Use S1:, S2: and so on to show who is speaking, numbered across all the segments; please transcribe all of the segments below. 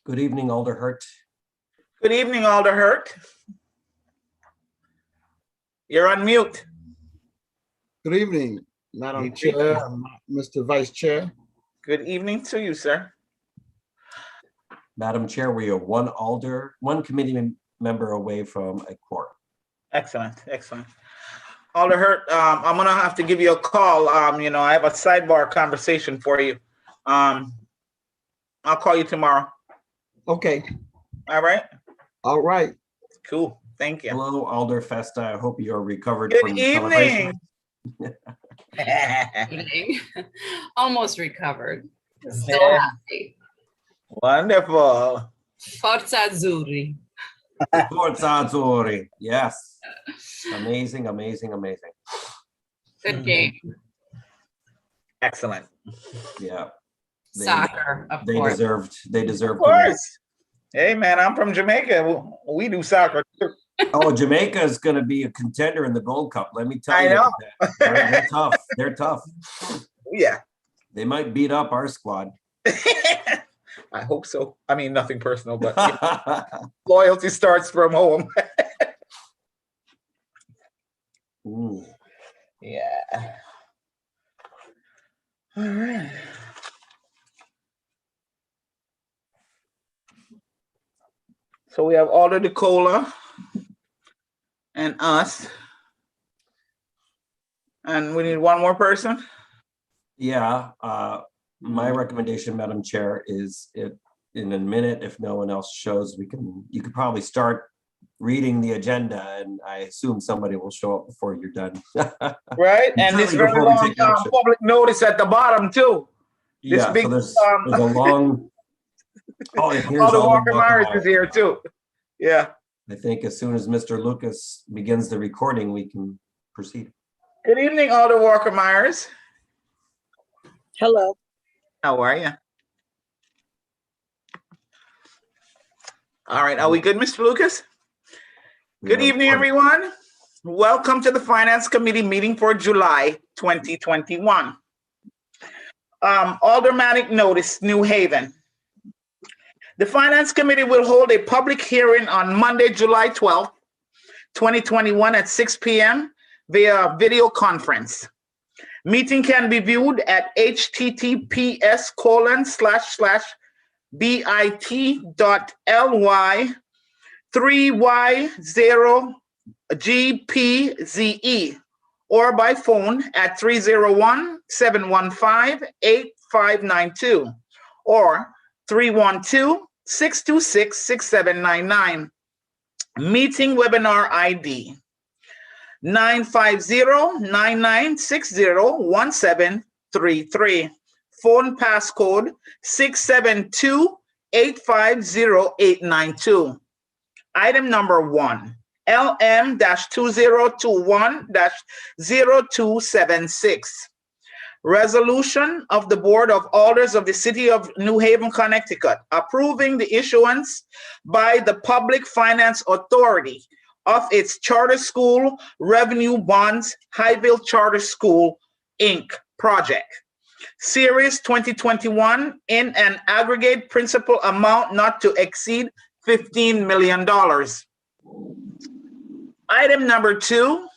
S1: Good evening, Alder Hurt.
S2: Good evening, Alder Hurt. You're on mute.
S3: Good evening, Madam Chair, and Mr. Vice Chair.
S2: Good evening to you, sir.
S1: Madam Chair, we are one committee member away from a quorum.
S2: Excellent, excellent. Alder Hurt, I'm gonna have to give you a call. I have a sidebar conversation for you. I'll call you tomorrow.
S3: Okay.
S2: All right.
S3: All right.
S2: Cool. Thank you.
S1: Hello, Alder Festa. I hope you're recovered
S2: Good
S1: from the
S2: evening.
S4: Evening. Almost recovered. Still happy.
S2: Wonderful.
S4: Forza Azzurri.
S1: Forza Azzurri. Yes. Amazing, amazing, amazing.
S4: Good game.
S2: Excellent.
S1: Yeah.
S4: Soccer, of
S1: They
S4: course.
S1: deserved
S2: Of course. Hey, man, I'm from Jamaica. We do soccer too.
S1: Oh, Jamaica is going to be a contender in the Gold Cup. Let me tell
S2: I
S1: you.
S2: know.
S1: They're tough. They're tough.
S2: Yeah.
S1: They might beat up our squad.
S2: I hope so. I mean, nothing personal, but loyalty starts from home.
S1: Ooh.
S2: Yeah. All right. So we have Alder DeCola and us. And we need one more person.
S1: Yeah. My recommendation, Madam Chair, is in a minute, if no one else shows, you could probably start reading the agenda, and I assume somebody will show up before you're done.
S2: Right? And this very
S1: Before we
S2: long
S1: take action.
S2: public notice at the bottom too.
S1: Yeah,
S2: big,
S1: so there's a long. Oh, and here's
S2: Alder
S1: Alder
S2: Walker Myers is here too. Yeah.
S1: I think as soon as Mr. Lucas begins the recording, we can proceed.
S2: Good evening, Alder Walker Myers.
S5: Hello.
S2: How are you? All right. Are we good, Mr. Lucas? Good evening, everyone. Welcome to the Finance Committee meeting for July 2021. Aldermanic notice, New Haven. The Finance Committee will hold a public hearing on Monday, July 12th, 2021 at 6 p.m. via video conference. Meeting can be viewed at https://bit.ly/3y0gpze or by phone at 301-715-8592 or 312-626-6799. Meeting webinar ID 950-9960-1733. Phone passcode 672-850892. Item number 1, LM-2021-0276. Resolution of the Board of Alders of the City of New Haven, Connecticut, approving the issuance by the Public Finance Authority of its charter school revenue bonds, Highville Charter School, Inc. project. Series 2021 in an aggregate principal amount not to exceed $15 million. Item number 2,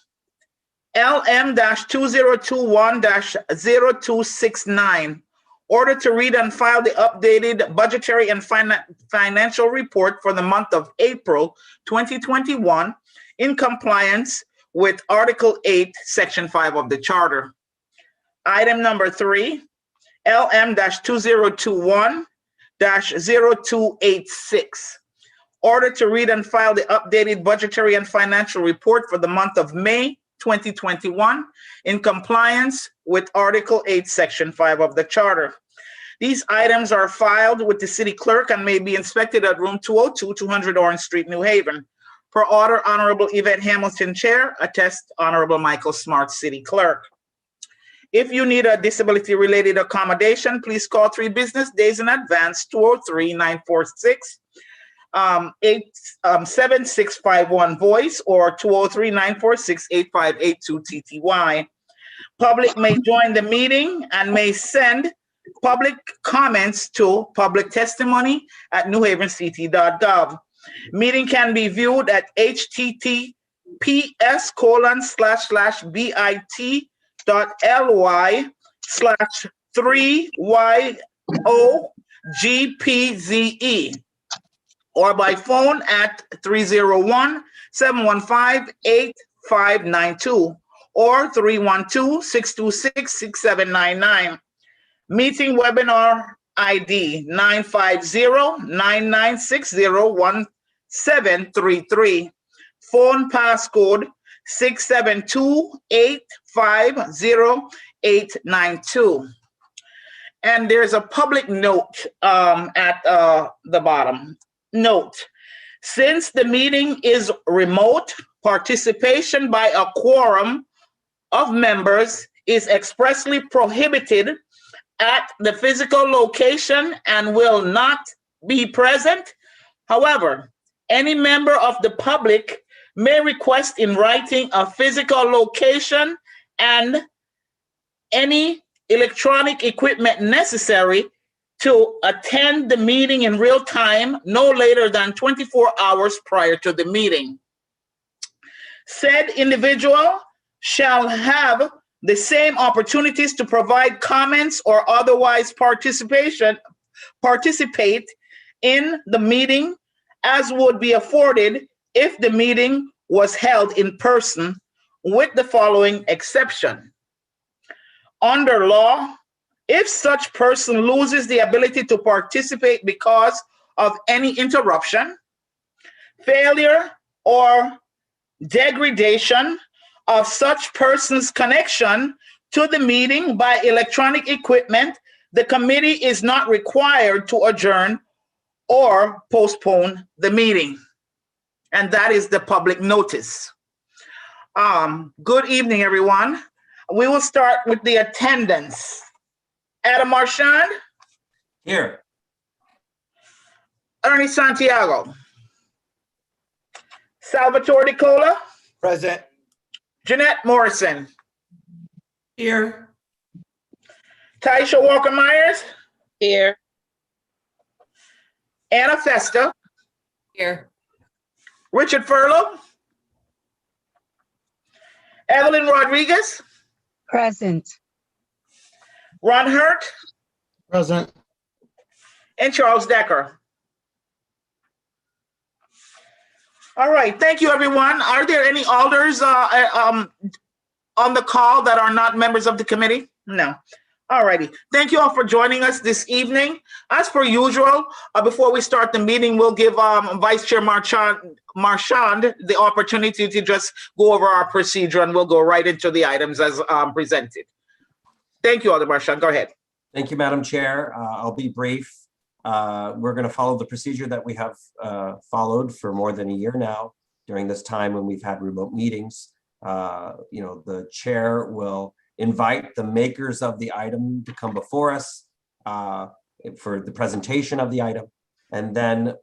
S2: LM-2021-0269. Order to read and file the updated budgetary and financial report for the month of April 2021 in compliance with Article 8, Section 5 of the Charter. Item number 3, LM-2021-0286. Order to read and file the updated budgetary and financial report for the month of May 2021 in compliance with Article 8, Section 5 of the Charter. These items are filed with the city clerk and may be inspected at room 202, 200 Orange Street, New Haven. Per order, Honorable Yvette Hamilton, Chair, attest Honorable Michael Smart, City Clerk. If you need a disability-related accommodation, please call 3 business days in advance, 203-946-7651 voice or 203-946-8582 TTY. Public may join the meeting and may send public comments to public testimony at newhavencity.gov. Meeting can be viewed at https://bit.ly/3YOGPZE or by phone at 301-715-8592 or 312-626-6799. Meeting webinar ID 950-9960-1733. Phone passcode 672-850-892. And there's a public note at the bottom. Note, since the meeting is remote, participation by a quorum of members is expressly prohibited at the physical location and will not be present. However, any member of the public may request in writing a physical location and any electronic equipment necessary to attend the meeting in real time no later than 24 hours prior to the meeting. Said individual shall have the same opportunities to provide comments or otherwise participate in the meeting as would be afforded if the meeting was held in person, with the following exception. Under law, if such person loses the ability to participate because of any interruption, failure, or degradation of such person's connection to the meeting by electronic equipment, the committee is not required to adjourn or postpone the meeting. And that is the public notice. Good evening, everyone. We will start with the attendance. Adam Marchand.
S1: Here.
S2: Ernie Santiago. Salvatore DeCola.
S5: Present.
S2: Jeanette Morrison.
S4: Here.
S2: Taisha Walker-Myers.
S6: Here.
S2: Anna Festa.
S4: Here.
S2: Richard Furlow. Evelyn Rodriguez.
S6: Present.
S2: Ron Hurt.
S3: Present.
S2: And Charles Decker. All right, thank you, everyone. Are there any alders on the call that are not members of the committee? No. All righty. Thank you all for joining us this evening. As per usual, before we start the meeting, we'll give Vice Chair Marchand the opportunity to just go over our procedure, and we'll go right into the items as presented. Thank you, Alder Marchand. Go ahead.
S1: Thank you, Madam Chair. I'll be brief. We're going to follow the procedure that we have followed for more than a year now during this time when we've had remote meetings. The chair will invite the makers of the item to come before us for the presentation of the item. And then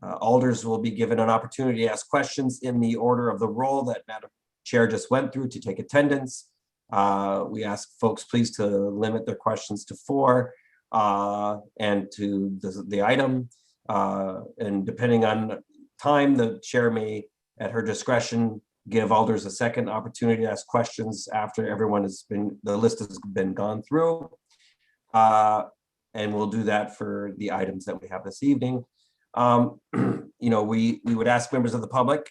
S1: alders will be given an opportunity to ask questions in the order of the roll that Madam Chair just went through to take attendance. We ask folks please to limit their questions to 4 and to the item. And depending on time, the chair may, at her discretion, give alders a second opportunity to ask questions after everyone the list has been gone through. And we'll do that for the items that we have this evening. We would ask members of the public,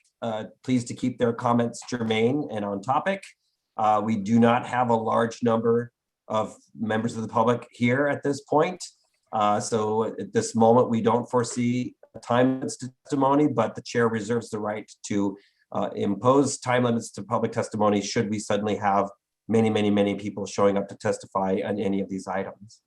S1: please to keep their comments germane and on topic. We do not have a large number of members of the public here at this point. So at this moment, we don't foresee a time limits to testimony, but the chair reserves the right to impose time limits to public testimony should we suddenly have many people showing up to testify on any of these items.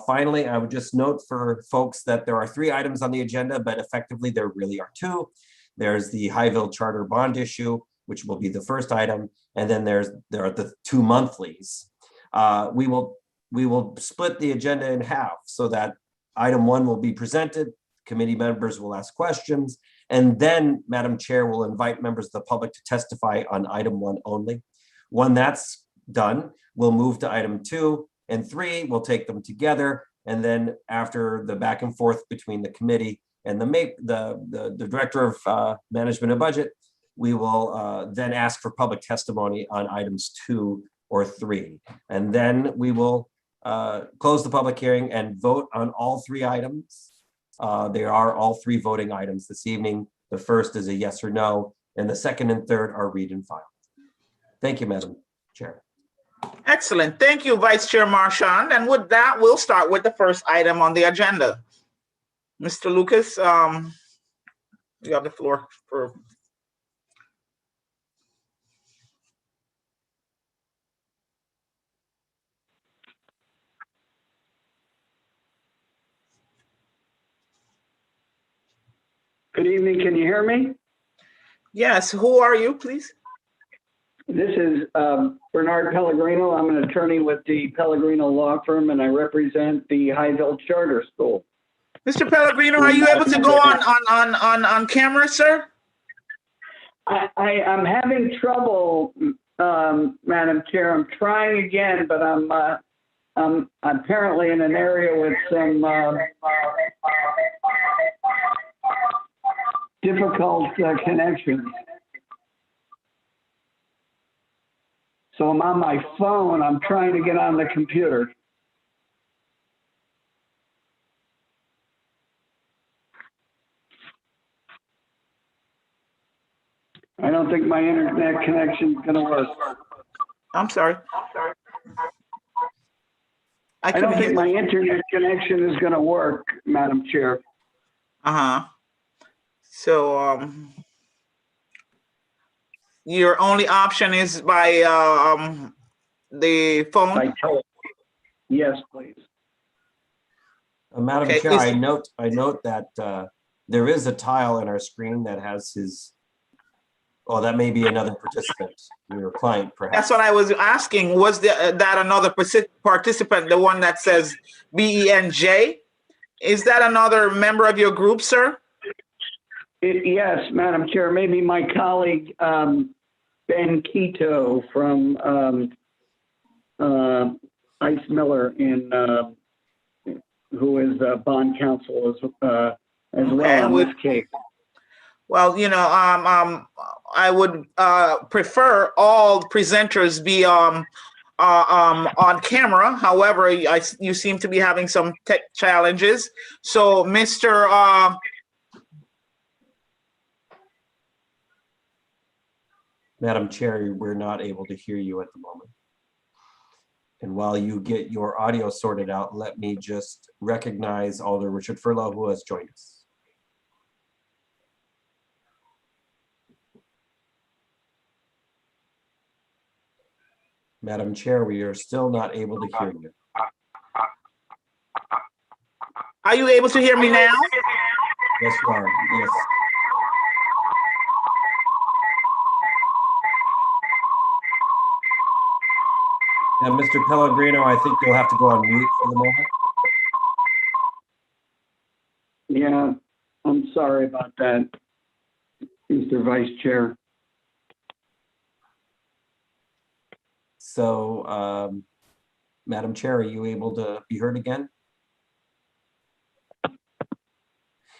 S1: Finally, I would just note for folks that there are 3 items on the agenda, but effectively there really are 2. There's the Highville Charter bond issue, which will be the first item, and then there are the 2 monthlies. We will split the agenda in half so that item 1 will be presented, committee members will ask questions, and then Madam Chair will invite members of the public to testify on item 1 only. When that's done, we'll move to item 2, and 3, we'll take them together. And then after the back and forth between the committee and the Director of Management and Budget, we will then ask for public testimony on items 2 or 3. And then we will close the public hearing and vote on all 3 items. They are all 3 voting items this evening. The first is a yes or no, and the second and third are read and file. Thank you, Madam Chair.
S2: Excellent. Thank you, Vice Chair Marchand. And with that, we'll start with the first item on the agenda. Mr. Lucas, you have the floor for.
S5: Good evening. Can you hear me?
S2: Yes. Who are you, please?
S5: This is Bernard Pellegrino. I'm an attorney with the Pellegrino Law Firm, and I represent the Highville Charter School.
S2: Mr. Pellegrino, are you able to go on camera, sir?
S5: I'm having trouble, Madam Chair. I'm trying again, but I'm apparently in an area with some difficult connections. So I'm on my phone. I'm trying to get on the computer. I don't think my internet connection is going to work.
S2: I'm sorry.
S5: I don't think my internet connection is going to work, Madam Chair.
S2: So your only option is by the phone?
S5: By telephone. Yes, please.
S1: Madam
S2: Okay,
S1: Chair, I note that there is a tile in our screen that has his, oh, that may be another participant, your client perhaps.
S2: That's what I was asking. Was that another participant, the one that says BENJ? Is that another member of your group, sir?
S5: Yes, Madam Chair. Maybe my colleague, Ben Quito from Ice Miller, who is bond counsel as well in this case.
S2: Well, you know, I would prefer all presenters be on camera. However, you seem to be having some tech challenges. So, Mr.
S1: Madam Chair, we're not able to hear you at the moment. And while you get your audio sorted out, let me just recognize Alder Richard Furlow, who has joined us. Madam Chair, we are still not able to hear you.
S2: Are you able to hear me now?
S1: Yes, you are. Yes. And Mr. Pellegrino, I think you'll have to go on mute for the moment.
S5: Yeah, I'm sorry about that, Mr. Vice Chair.
S1: So, Madam Chair, are you able to be heard again?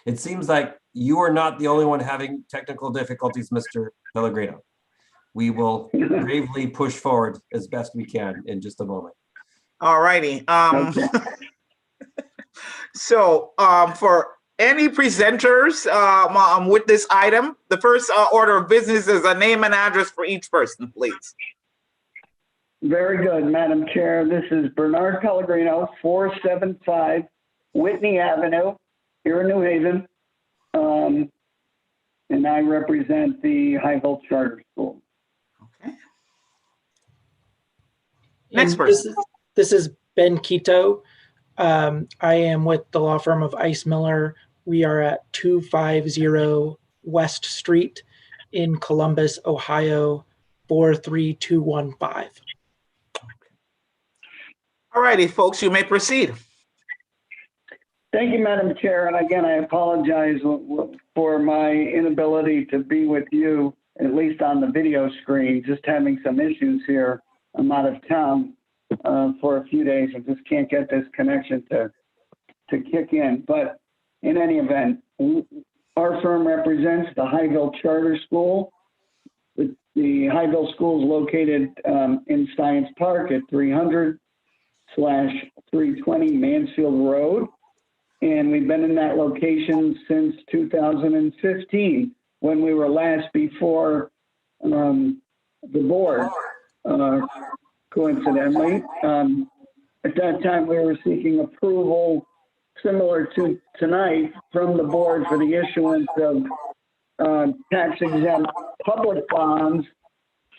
S1: It seems like you are not the only one having technical difficulties, Mr. Pellegrino. We will bravely push forward as best we can in just a moment.
S2: All righty.
S5: Okay.
S2: So for any presenters with this item, the first order of business is a name and address for each person, please.
S5: Very good, Madam Chair. This is Bernard Pellegrino, 475 Whitney Avenue, here in New Haven. And I represent the Highville Charter School.
S2: Okay. Next person.
S7: This is Ben Quito. I am with the law firm of Ice Miller. We are at 250 West Street in Columbus, Ohio, 43215.
S2: All righty, folks, you may proceed.
S5: Thank you, Madam Chair. And again, I apologize for my inability to be with you, at least on the video screen, just having some issues here. I'm out of town. for a few days. I just can't get this connection to kick in. But in any event, our firm represents the Highville Charter School. The Highville School is located in Science Park at 300/320 Mansfield Road. And we've been in that location since 2015, when we were last before the board, coincidentally. At that time, we were seeking approval similar to tonight from the board for the issuance of tax-exempt public bonds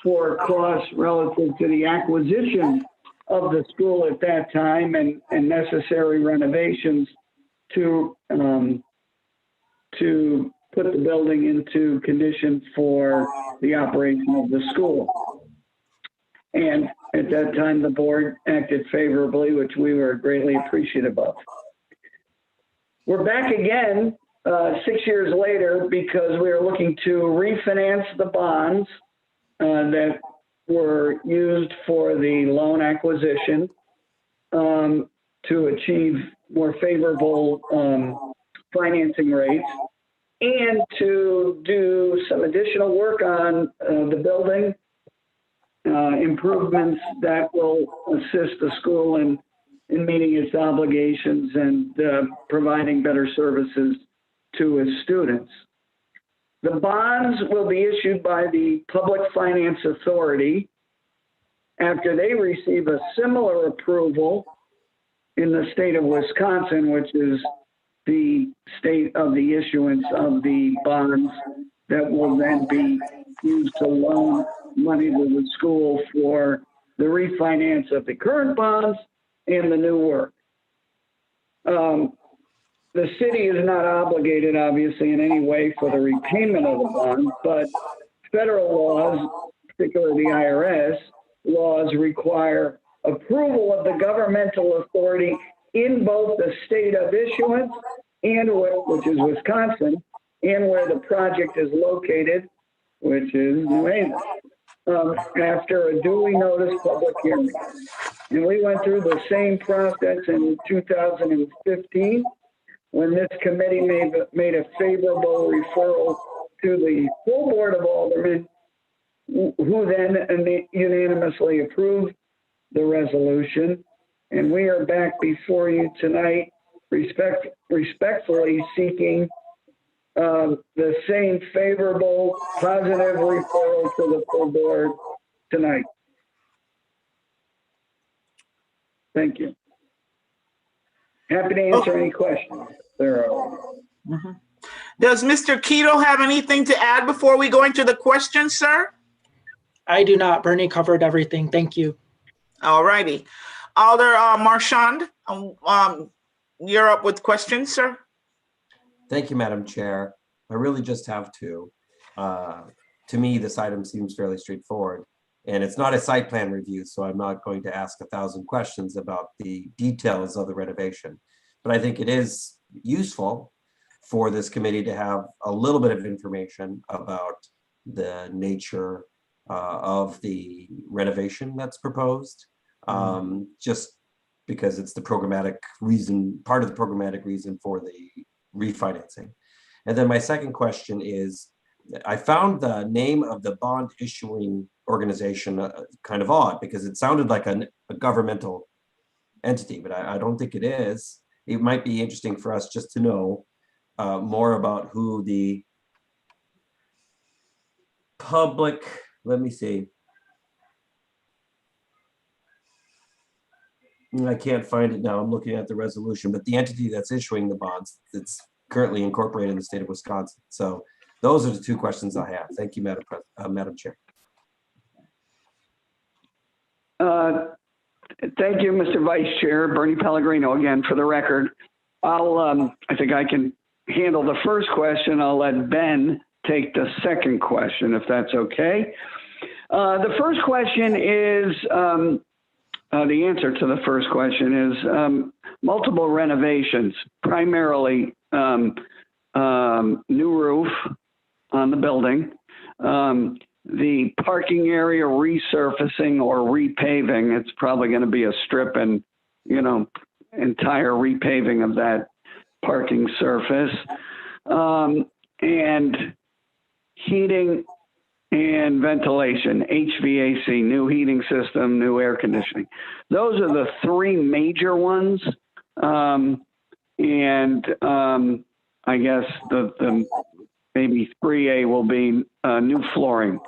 S5: for costs relative to the acquisition of the school at that time and necessary renovations to put the building into condition for the operation of the school. And at that time, the board acted favorably, which we were greatly appreciative of. We're back again 6 years later because we are looking to refinance the bonds that were used for the loan acquisition to achieve more favorable financing rates and to do some additional work on the building, improvements that will assist the school in meeting its obligations and providing better services to its students. The bonds will be issued by the Public Finance Authority after they receive a similar approval in the state of Wisconsin, which is the state of the issuance of the bonds that will then be used to loan money to the school for the refinance of the current bonds and the new work. The city is not obligated, obviously, in any way for the repayment of the bonds, but federal laws, particularly the IRS laws, require approval of the governmental authority in both the state of issuance and which is Wisconsin, and where the project is located, which is New Haven, after a duly noticed public hearing. And we went through the same process in 2015 when this committee made a favorable referral to the full board of aldermen, who then unanimously approved the resolution. And we are back before you tonight, respectfully seeking the same favorable, positive referral to the full board tonight. Thank you. Happy to answer any questions there are.
S2: Does Mr. Keto have anything to add before we go into the questions, sir?
S7: I do not. Bernie covered everything. Thank you.
S2: All righty. Alder Marchand, you're up with questions, sir.
S1: Thank you, Madam Chair. I really just have two. To me, this item seems fairly straightforward, and it's not a site plan review, so I'm not going to ask 1,000 questions about the details of the renovation. But I think it is useful for this committee to have a little bit of information about the nature of the renovation that's proposed, just because it's the programmatic reason, part of the programmatic reason for the refinancing. And then my second question is, I found the name of the bond issuing organization kind of odd, because it sounded like a governmental entity, but I don't think it is. It might be interesting for us just to know more about who the public, let me see. I can't find it now. I'm looking at the resolution, but the entity that's issuing the bonds, it's currently incorporated in the state of Wisconsin. So those are the two questions I have. Thank you, Madam Chair.
S5: Thank you, Mr. Vice Chair. Bernie Pellegrino again for the record. I think I can handle the first question. I'll let Ben take the second question, if that's okay. The first question is, the answer to the first question is multiple renovations, primarily new roof on the building, the parking area resurfacing or repaving. It's probably going to be a strip and, entire repaving of that parking surface. And heating and ventilation, HVAC, new heating system, new air conditioning. Those are the three major ones. I guess the maybe 3A will be new flooring,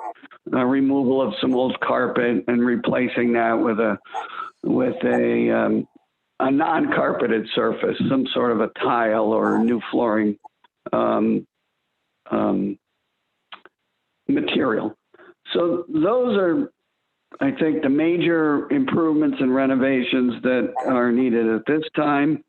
S5: removal of some old carpet and replacing that with a non-carpeted surface, some sort of a tile or new flooring material. So those are, I think, the major improvements and renovations that are needed at this time.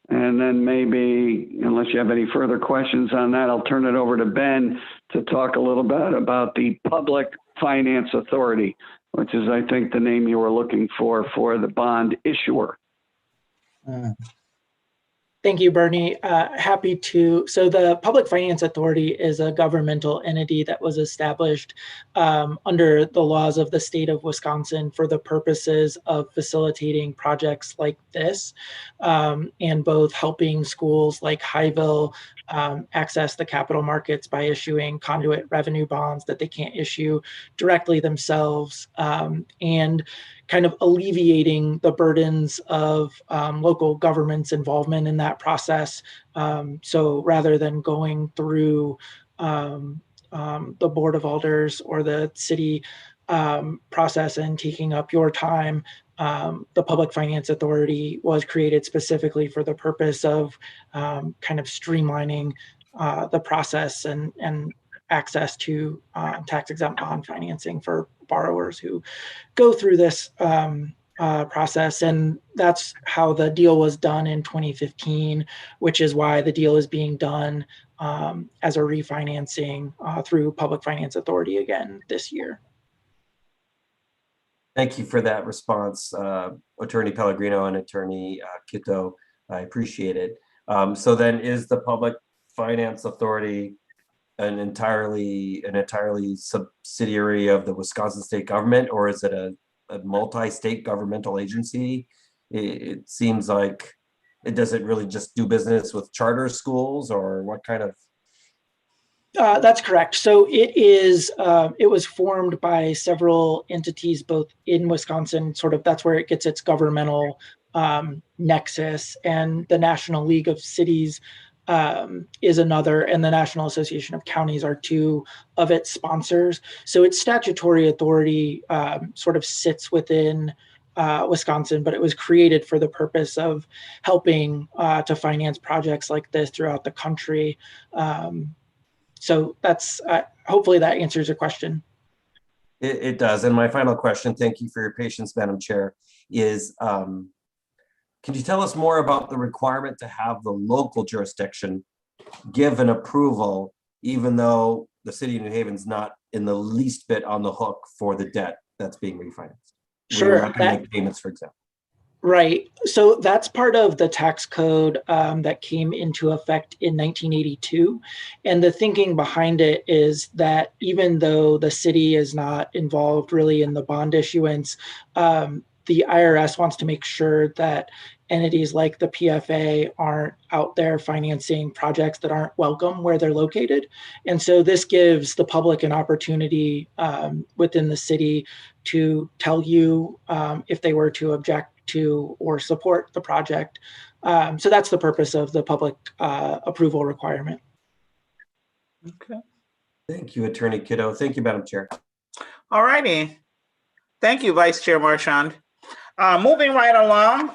S5: And then maybe, unless you have any further questions on that, I'll turn it over to Ben to talk a little bit about the Public Finance Authority, which is, I think, the name you were looking for the bond issuer.
S7: Thank you, Bernie. Happy to. So the Public Finance Authority is a governmental entity that was established under the laws of the state of Wisconsin for the purposes of facilitating projects like this, and both helping schools like Highville access the capital markets by issuing conduit revenue bonds that they can't issue directly themselves, and kind of alleviating the burdens of local government's involvement in that process. So rather than going through the Board of Alders or the city process and taking up your time, the Public Finance Authority was created specifically for the purpose of kind of streamlining the process and access to tax-exempt bond financing for borrowers who go through this process. And that's how the deal was done in 2015, which is why the deal is being done as a refinancing through Public Finance Authority again this year.
S1: Thank you for that response, Attorney Pellegrino and Attorney Kito. I appreciate it. So then, is the Public Finance Authority an entirely subsidiary of the Wisconsin state government, or is it a multi-state governmental agency? It seems like it doesn't really just do business with charter schools, or what kind of?
S7: That's correct. So it was formed by several entities, both in Wisconsin, sort of that's where it gets its governmental nexus, and the National League of Cities is another, and the National Association of Counties are two of its sponsors. So its statutory authority sort of sits within Wisconsin, but it was created for the purpose of helping to finance projects like this throughout the country. So that's hopefully that answers your question.
S1: It does. And my final question, thank you for your patience, Madam Chair, is can you tell us more about the requirement to have the local jurisdiction give an approval, even though the city of New Haven's not in the least bit on the hook for the debt that's being refinanced?
S7: Sure.
S1: We're not going to make payments, for example.
S7: Right. So that's part of the tax code that came into effect in 1982. And the thinking behind it is that even though the city is not involved really in the bond issuance, the IRS wants to make sure that entities like the PFA aren't out there financing projects that aren't welcome where they're located. And so this gives the public an opportunity within the city to tell you if they were to object to or support the project. So that's the purpose of the public approval requirement.
S2: Okay.
S1: Thank you, Attorney Kiddo. Thank you, Madam Chair.
S2: All righty. Thank you, Vice Chair Marchand. Moving right along,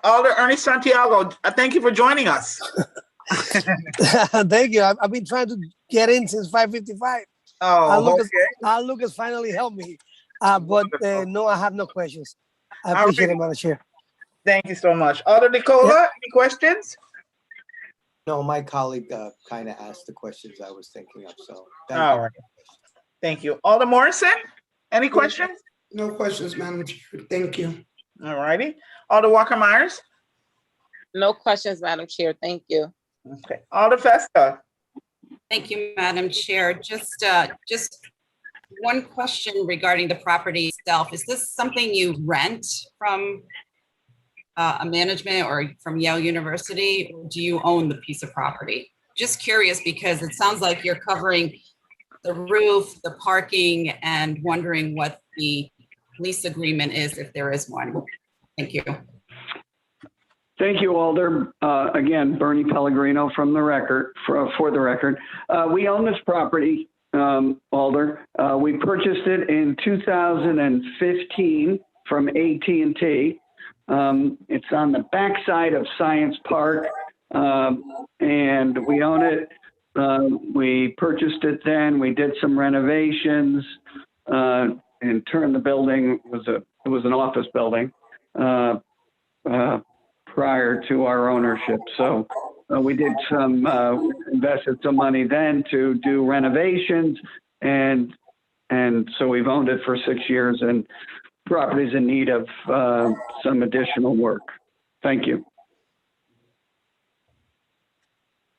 S2: Alder Ernie Santiago, thank you for joining us.
S8: Thank you. I've been trying to get in since 5:55.
S2: Oh, okay.
S8: Lucas finally helped me. But no, I have no questions. I appreciate it, Madam Chair.
S2: Thank you so much. Alder Nicola, any questions?
S9: No, my colleague kind of asked the questions I was thinking of. So
S2: All right. Thank you. Alder Morrison, any questions?
S10: No questions, Madam Chair. Thank you.
S2: All righty. Alder Walker Myers?
S6: No questions, Madam Chair. Thank you.
S2: Okay. Alder Festa?
S4: Thank you, Madam Chair. Just
S11: one question regarding the property itself. Is this something you rent from a management or from Yale University, or do you own the piece of property? Just curious, because it sounds like you're covering the roof, the parking, and wondering what the lease agreement is, if there is one. Thank you.
S5: Thank you, Alder. Again, Bernie Pellegrino from the record, for the record. We own this property, Alder. We purchased it in 2015 from AT&T. It's on the backside of Science Park, and we own it. We purchased it then. We did some renovations and turned the building. It was an office building prior to our ownership. So we did invested some money then to do renovations, and so we've owned it for 6 years, and property's in need of some additional work. Thank you.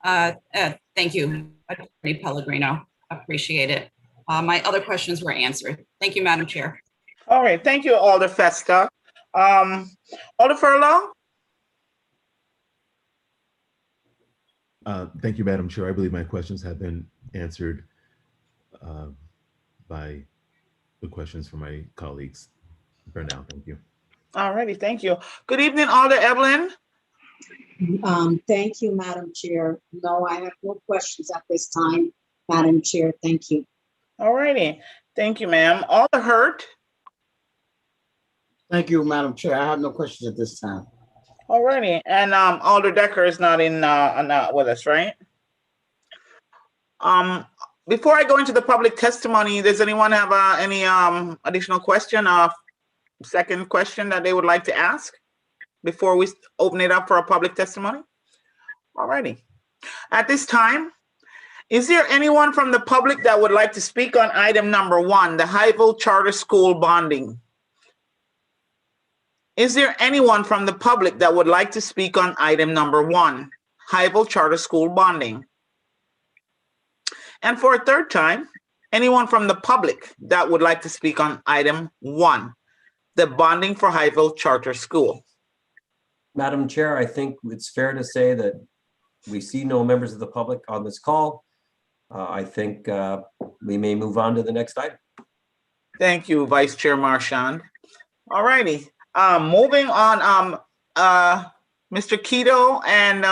S11: Thank you, Attorney Pellegrino. Appreciate it. My other questions were answered. Thank you, Madam Chair.
S2: All right, thank you, Alder Festa. Alder Furlow?
S12: Thank you, Madam Chair. I believe my questions have been answered by the questions from my colleagues for now. Thank you.
S2: All righty, thank you. Good evening, Alder Evelyn.
S13: Thank you, Madam Chair. No, I have no questions at this time, Madam Chair. Thank you.
S2: All righty, thank you, ma'am. Alder Hurt.
S3: Thank you, Madam Chair. I have no questions at this time.
S2: All righty, and Alder Decker is not with us, right? Before I go into the public testimony, does anyone have any additional question, second question that they would like to ask before we open it up for a public testimony? All righty. At this time, is there anyone from the public that would like to speak on item number 1, the Highville Charter School bonding? Is there anyone from the public that would like to speak on item number 1, Highville Charter School bonding? And for a third time, anyone from the public that would like to speak on item 1, the bonding for Highville Charter School?
S1: Madam Chair, I think it's fair to say that we see no members of the public on this call. I think we may move on to the next item.
S2: Thank you, Vice Chair Marchand. All righty. Moving on, Mr. Keto and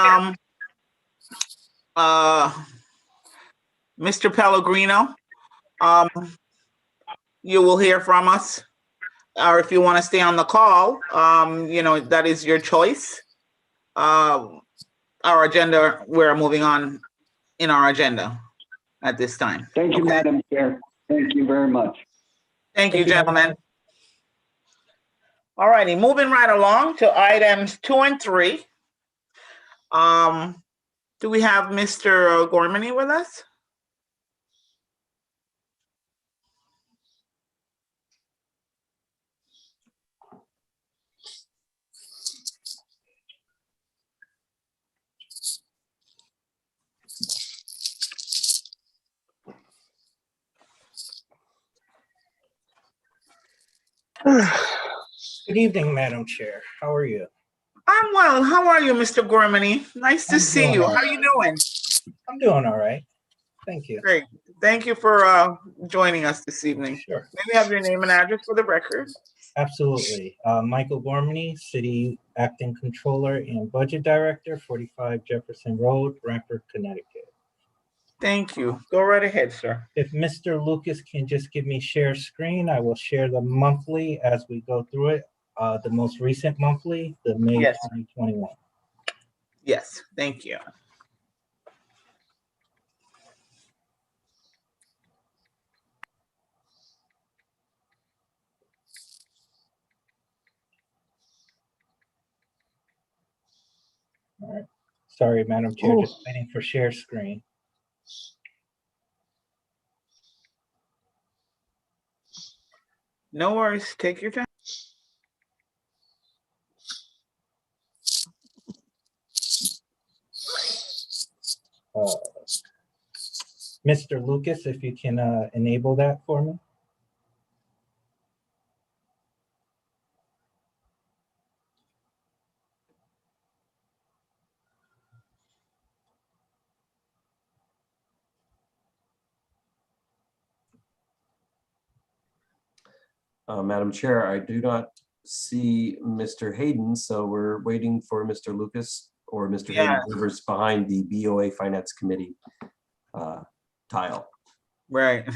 S2: Mr. Pellegrino, you will hear from us. Or if you want to stay on the call, that is your choice. Our agenda, we're moving on in our agenda at this time.
S5: Thank you, Madam Chair. Thank you very much.
S2: Thank you, gentlemen. All righty, moving right along to items 2 and 3. Do we have Mr. Gormany with us?
S7: Good evening, Madam Chair. How are you?
S2: I'm well. How are you, Mr. Gormany? Nice to see you. How are you doing?
S7: I'm doing all right. Thank you.
S2: Great. Thank you for joining us this evening.
S7: Sure.
S2: May we have your name and address for the record?
S7: Absolutely. Michael Gormany, City Acting Controller and Budget Director, 45 Jefferson Road, Rockford, Connecticut.
S2: Thank you. Go right ahead, sir.
S7: If Mr. Lucas can just give me share screen, I will share the monthly as we go through it. The most recent monthly, the May 2021.
S2: Yes, thank you.
S7: All right. Sorry, Madam Chair, just waiting for share screen.
S2: No worries. Take your time.
S7: Mr. Lucas, if you can enable that for me.
S1: Madam Chair, I do not see Mr. Hayden, so we're waiting for Mr. Lucas or Mr. Hayden,
S2: Yeah.
S1: whoever's behind the BoA Finance Committee tile.
S2: Right.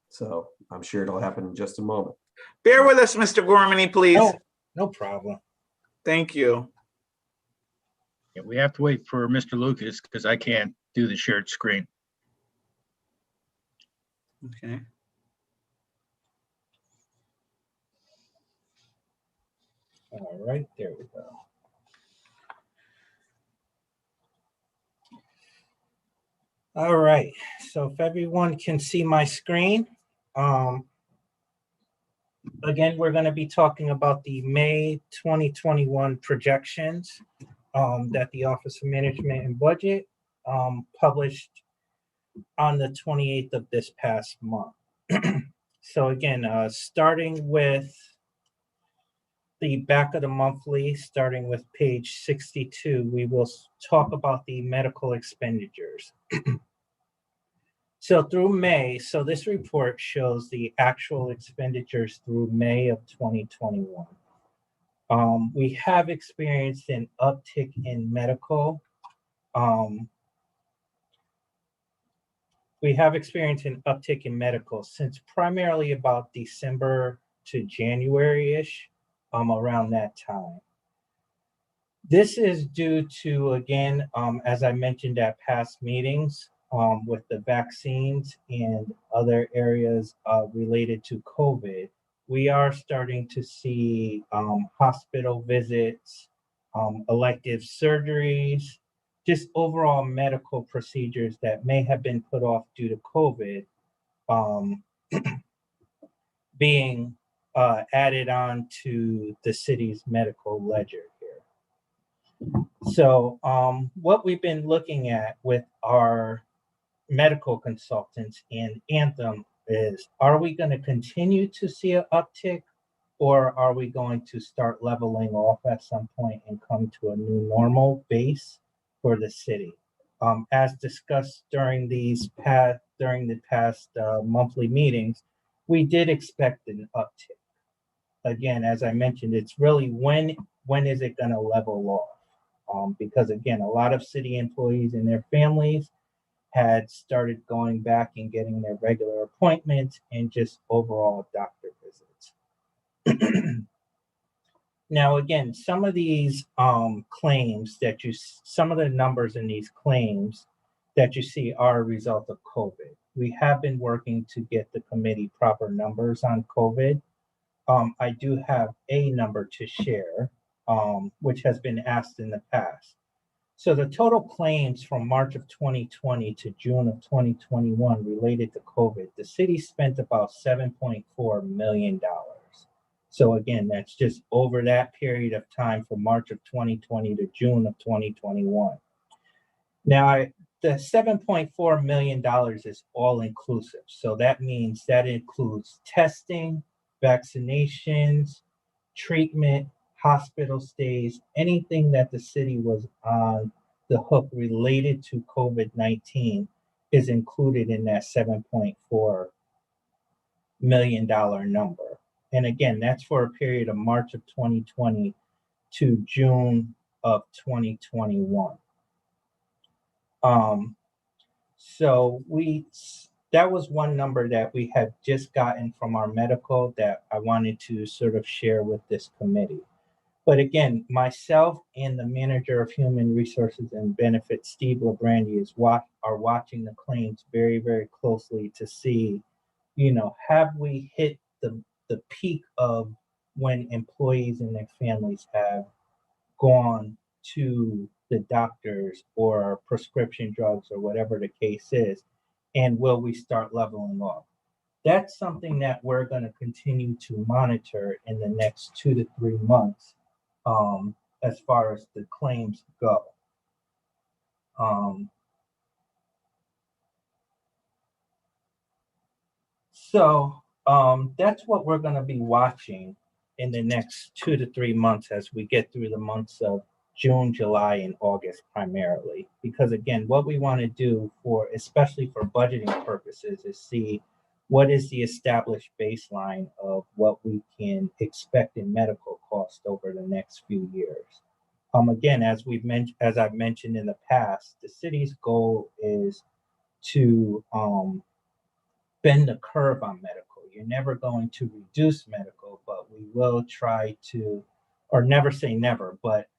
S1: So I'm sure it'll happen in just a moment.
S2: Bear with us, Mr. Gormany, please.
S14: No, no problem.
S2: Thank you.
S14: Yeah, we have to wait for Mr. Lucas because I can't do the shared screen.
S2: Okay.
S14: All right, there we go. All right, so if everyone can see my screen, again, we're going to be talking about the May 2021 projections that the Office of Management and Budget published on the 28th of this past month. So again, starting with the back of the monthly, starting with page 62, we will talk about the medical expenditures. So through May, so this report shows the actual expenditures through May of 2021. We have experienced an uptick in medical. We have experienced an uptick in medical since primarily about December to January-ish, around that time. This is due to, again, as I mentioned at past meetings, with the vaccines and other areas related to COVID, we are starting to see hospital visits, elective surgeries, just overall medical procedures that may have been put off due to COVID being added on to the city's medical ledger here. So what we've been looking at with our medical consultants and Anthem is, are we going to continue to see an uptick, or are we going to start leveling off at some point and come to a new normal base for the city? As discussed during the past monthly meetings, we did expect an uptick. Again, as I mentioned, it's really when is it going to level off? Because again, a lot of city employees and their families had started going back and getting their regular appointments and just overall doctor visits. Now, again, some of these claims that some of the numbers in these claims that you see are a result of COVID. We have been working to get the committee proper numbers on COVID. I do have a number to share, which has been asked in the past. So the total claims from March of 2020 to June of 2021 related to COVID, the city spent about $7.4 million. So again, that's just over that period of time from March of 2020 to June of 2021. Now, the $7.4 million is all inclusive. So that means that includes testing, vaccinations, treatment, hospital stays, anything that the city was on the hook related to COVID-19 is included in that $7.4 million number. And again, that's for a period of March of 2020 to June of 2021. So that was one number that we had just gotten from our medical that I wanted to sort of share with this committee. But again, myself and the manager of human resources and benefits, Steve Labrandy, are watching the claims very, very closely to see, have we hit the peak of when employees and their families have gone to the doctors or prescription drugs or whatever the case is, and will we start leveling off? That's something that we're going to continue to monitor in the next 2 to 3 months, as far as the claims go. So that's what we're going to be watching in the next 2 to 3 months as we get through the months of June, July, and August primarily. Because again, what we want to do especially for budgeting purposes, is see what is the established baseline of what we can expect in medical costs over the next few years. Again, as I've mentioned in the past, the city's goal is to bend the curve on medical. You're never going to reduce medical, but we will try to, or never say never, but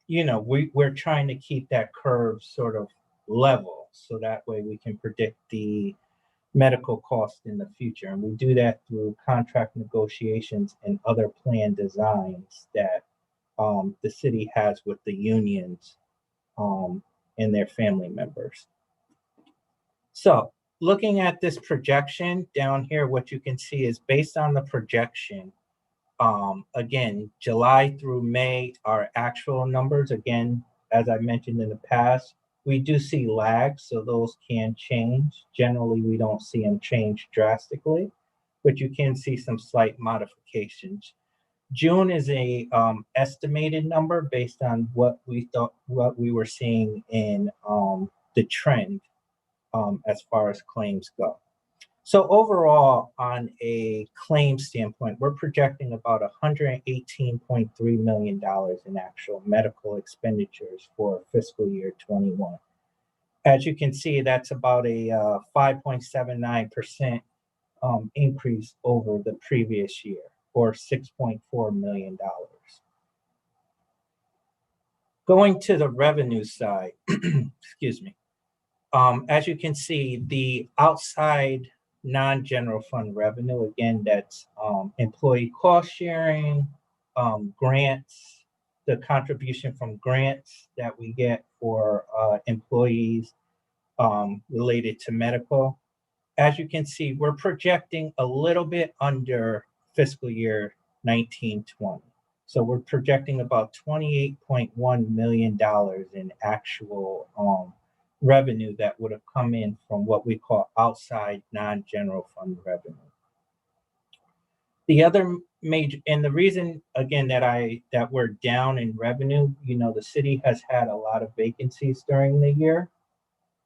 S14: we're trying to keep that curve sort of level, so that way we can predict the medical cost in the future. And we do that through contract negotiations and other plan designs that the city has with the unions and their family members. So looking at this projection down here, what you can see is based on the projection, again, July through May are actual numbers. Again, as I mentioned in the past, we do see lags, so those can change. Generally, we don't see them change drastically, but you can see some slight modifications. June is a estimated number based on what we were seeing in the trend as far as claims go. So overall, on a claim standpoint, we're projecting about $118.3 million in actual medical expenditures for fiscal year 21. As you can see, that's about a 5.79% increase over the previous year, or $6.4 million. Going to the revenue side, excuse me. As you can see, the outside non-general fund revenue, again, that's employee cost sharing, grants, the contribution from grants that we get for employees related to medical. As you can see, we're projecting a little bit under fiscal year 1920. So we're projecting about $28.1 million in actual revenue that would have come in from what we call outside non-general fund revenue. The other major, and the reason again that we're down in revenue, the city has had a lot of vacancies during the year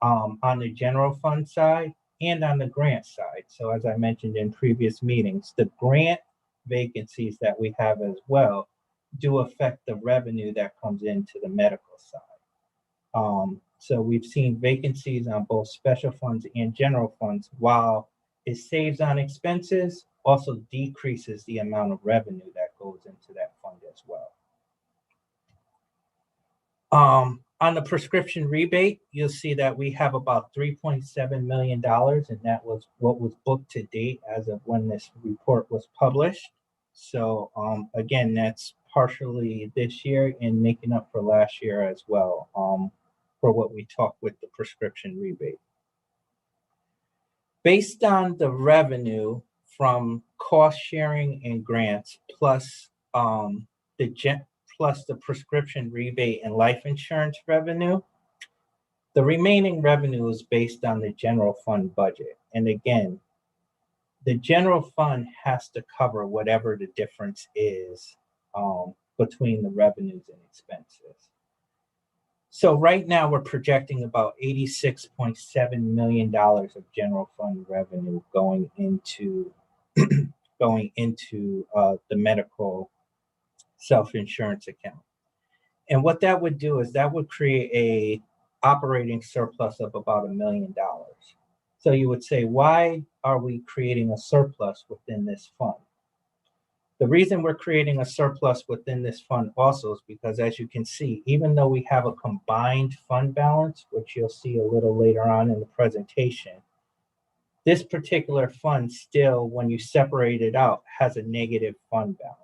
S14: on the general fund side and on the grant side. So as I mentioned in previous meetings, the grant vacancies that we have as well do affect the revenue that comes into the medical side. So we've seen vacancies on both special funds and general funds. While it saves on expenses, also decreases the amount of revenue that goes into that fund as well. On the prescription rebate, you'll see that we have about $3.7 million, and that was what was booked to date as of when this report was published. So again, that's partially this year and making up for last year as well for what we talked with the prescription rebate. Based on the revenue from cost sharing and grants plus plus the prescription rebate and life insurance revenue, the remaining revenue is based on the general fund budget. And again, the general fund has to cover whatever the difference is between the revenues and expenses. So right now we're projecting about $86.7 million of general fund revenue going into the medical self-insurance account. And what that would do is that would create a operating surplus of about $1 million. So you would say, why are we creating a surplus within this fund? The reason we're creating a surplus within this fund also is because, as you can see, even though we have a combined fund balance, which you'll see a little later on in the presentation, this particular fund still, when you separate it out, has a negative fund balance.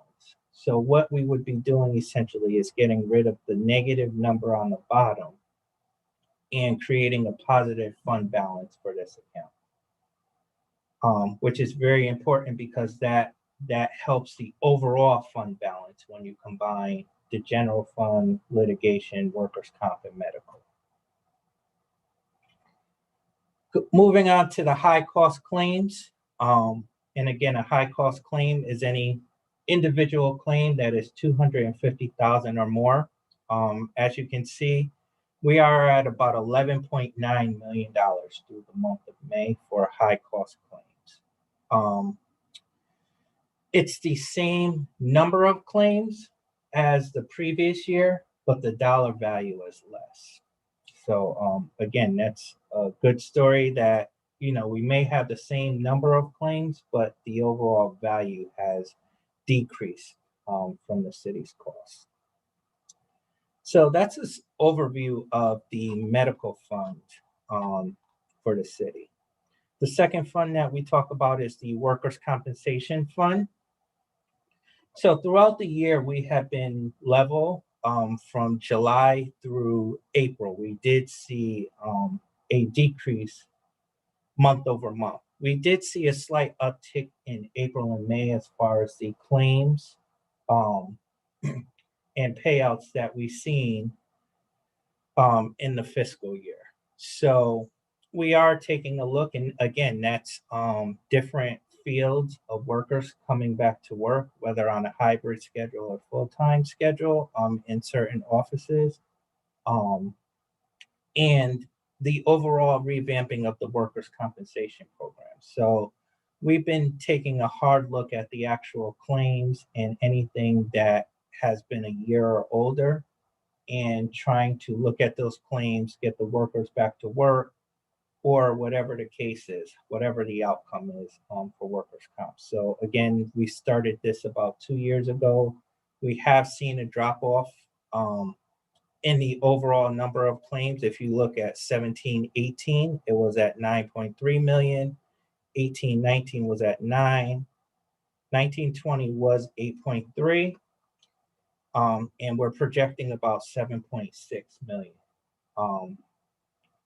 S14: So what we would be doing essentially is getting rid of the negative number on the bottom and creating a positive fund balance for this account, which is very important because that helps the overall fund balance when you combine the general fund, litigation, workers' comp, and medical. Moving on to the high cost claims. And again, a high cost claim is any individual claim that is $250,000 or more. As you can see, We are at about $11.9 million through the month of May for high cost claims. It's the same number of claims as the previous year, but the dollar value is less. So again, that's a good story that, we may have the same number of claims, but the overall value has decreased from the city's cost. So that's an overview of the medical fund for the city. The second fund that we talk about is the workers' compensation fund. So throughout the year, we have been level from July through April. We did see a decrease month over month. We did see a slight uptick in April and May as far as the claims and payouts that we've seen in the fiscal year. So we are taking a look, and again, that's different fields of workers coming back to work, whether on a hybrid schedule or full-time schedule in certain offices, and the overall revamping of the workers' compensation program. So we've been taking a hard look at the actual claims and anything that has been a year or older, and trying to look at those claims, get the workers back to work, or whatever the case is, whatever the outcome is for workers' comp. So again, we started this about 2 years ago. We have seen a drop off in the overall number of claims. If you look at 17-18, it was at 9.3 million. 18-19 was at 9. 19-20 was 8.3. And we're projecting about 7.6 million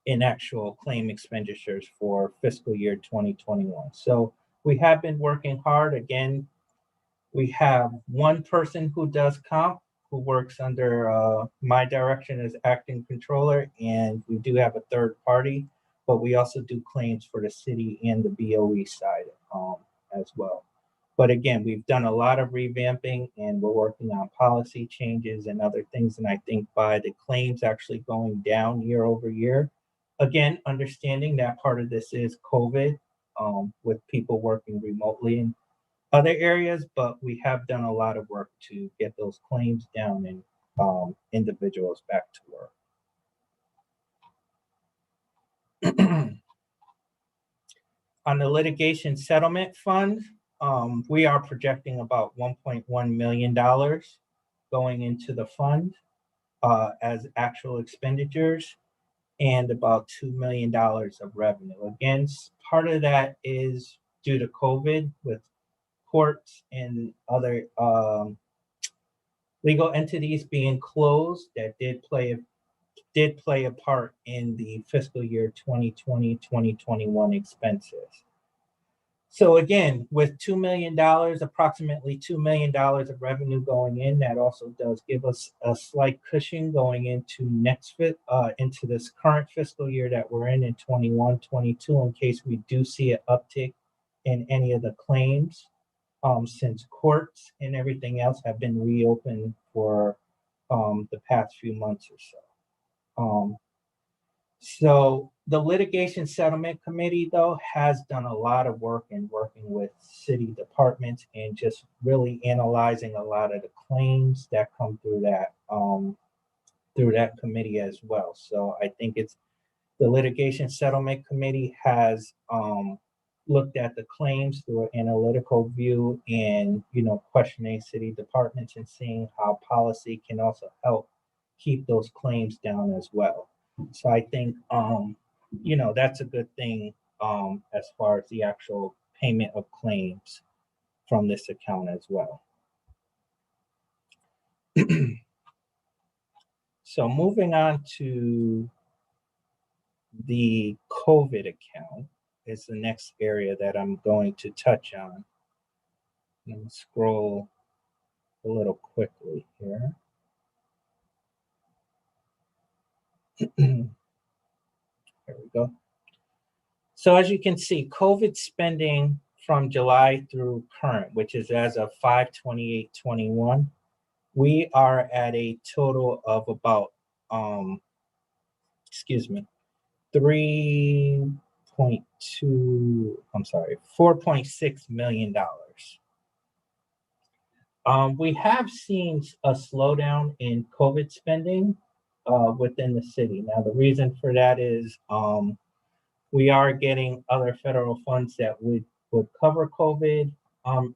S14: in actual claim expenditures for fiscal year 2021. So we have been working hard. Again, we have one person who does comp, who works under my direction as acting controller, and we do have a third party, but we also do claims for the city and the BoE side as well. But again, we've done a lot of revamping, and we're working on policy changes and other things. And I think by the claims actually going down year over year, again, understanding that part of this is COVID with people working remotely in other areas, but we have done a lot of work to get those claims down and individuals back to work. On the litigation settlement fund, we are projecting about $1.1 million going into the fund as actual expenditures, and about $2 million of revenue. Again, part of that is due to COVID with courts and other legal entities being closed. That did play a part in the fiscal year 2020-2021 expenses. So again, with $2 million, approximately $2 million of revenue going in, that also does give us a slight cushion going into into this current fiscal year that we're in 21-22, in case we do see an uptick in any of the claims, since courts and everything else have been reopened for the past few months or so. So the litigation settlement committee, though, has done a lot of work in working with city departments and just really analyzing a lot of the claims that come through that committee as well. So I think it's the litigation settlement committee has looked at the claims through an analytical view, and questioning city departments and seeing how policy can also help keep those claims down as well. So I think, that's a good thing as far as the actual payment of claims from this account as well. So moving on to the COVID account is the next area that I'm going to touch on. Let me scroll a little quickly here. There we go. So as you can see, COVID spending from July through current, which is as of 5/28/21, we are at a total of about excuse me, 4.6 million dollars. We have seen a slowdown in COVID spending within the city. Now, the reason for that is we are getting other federal funds that would cover COVID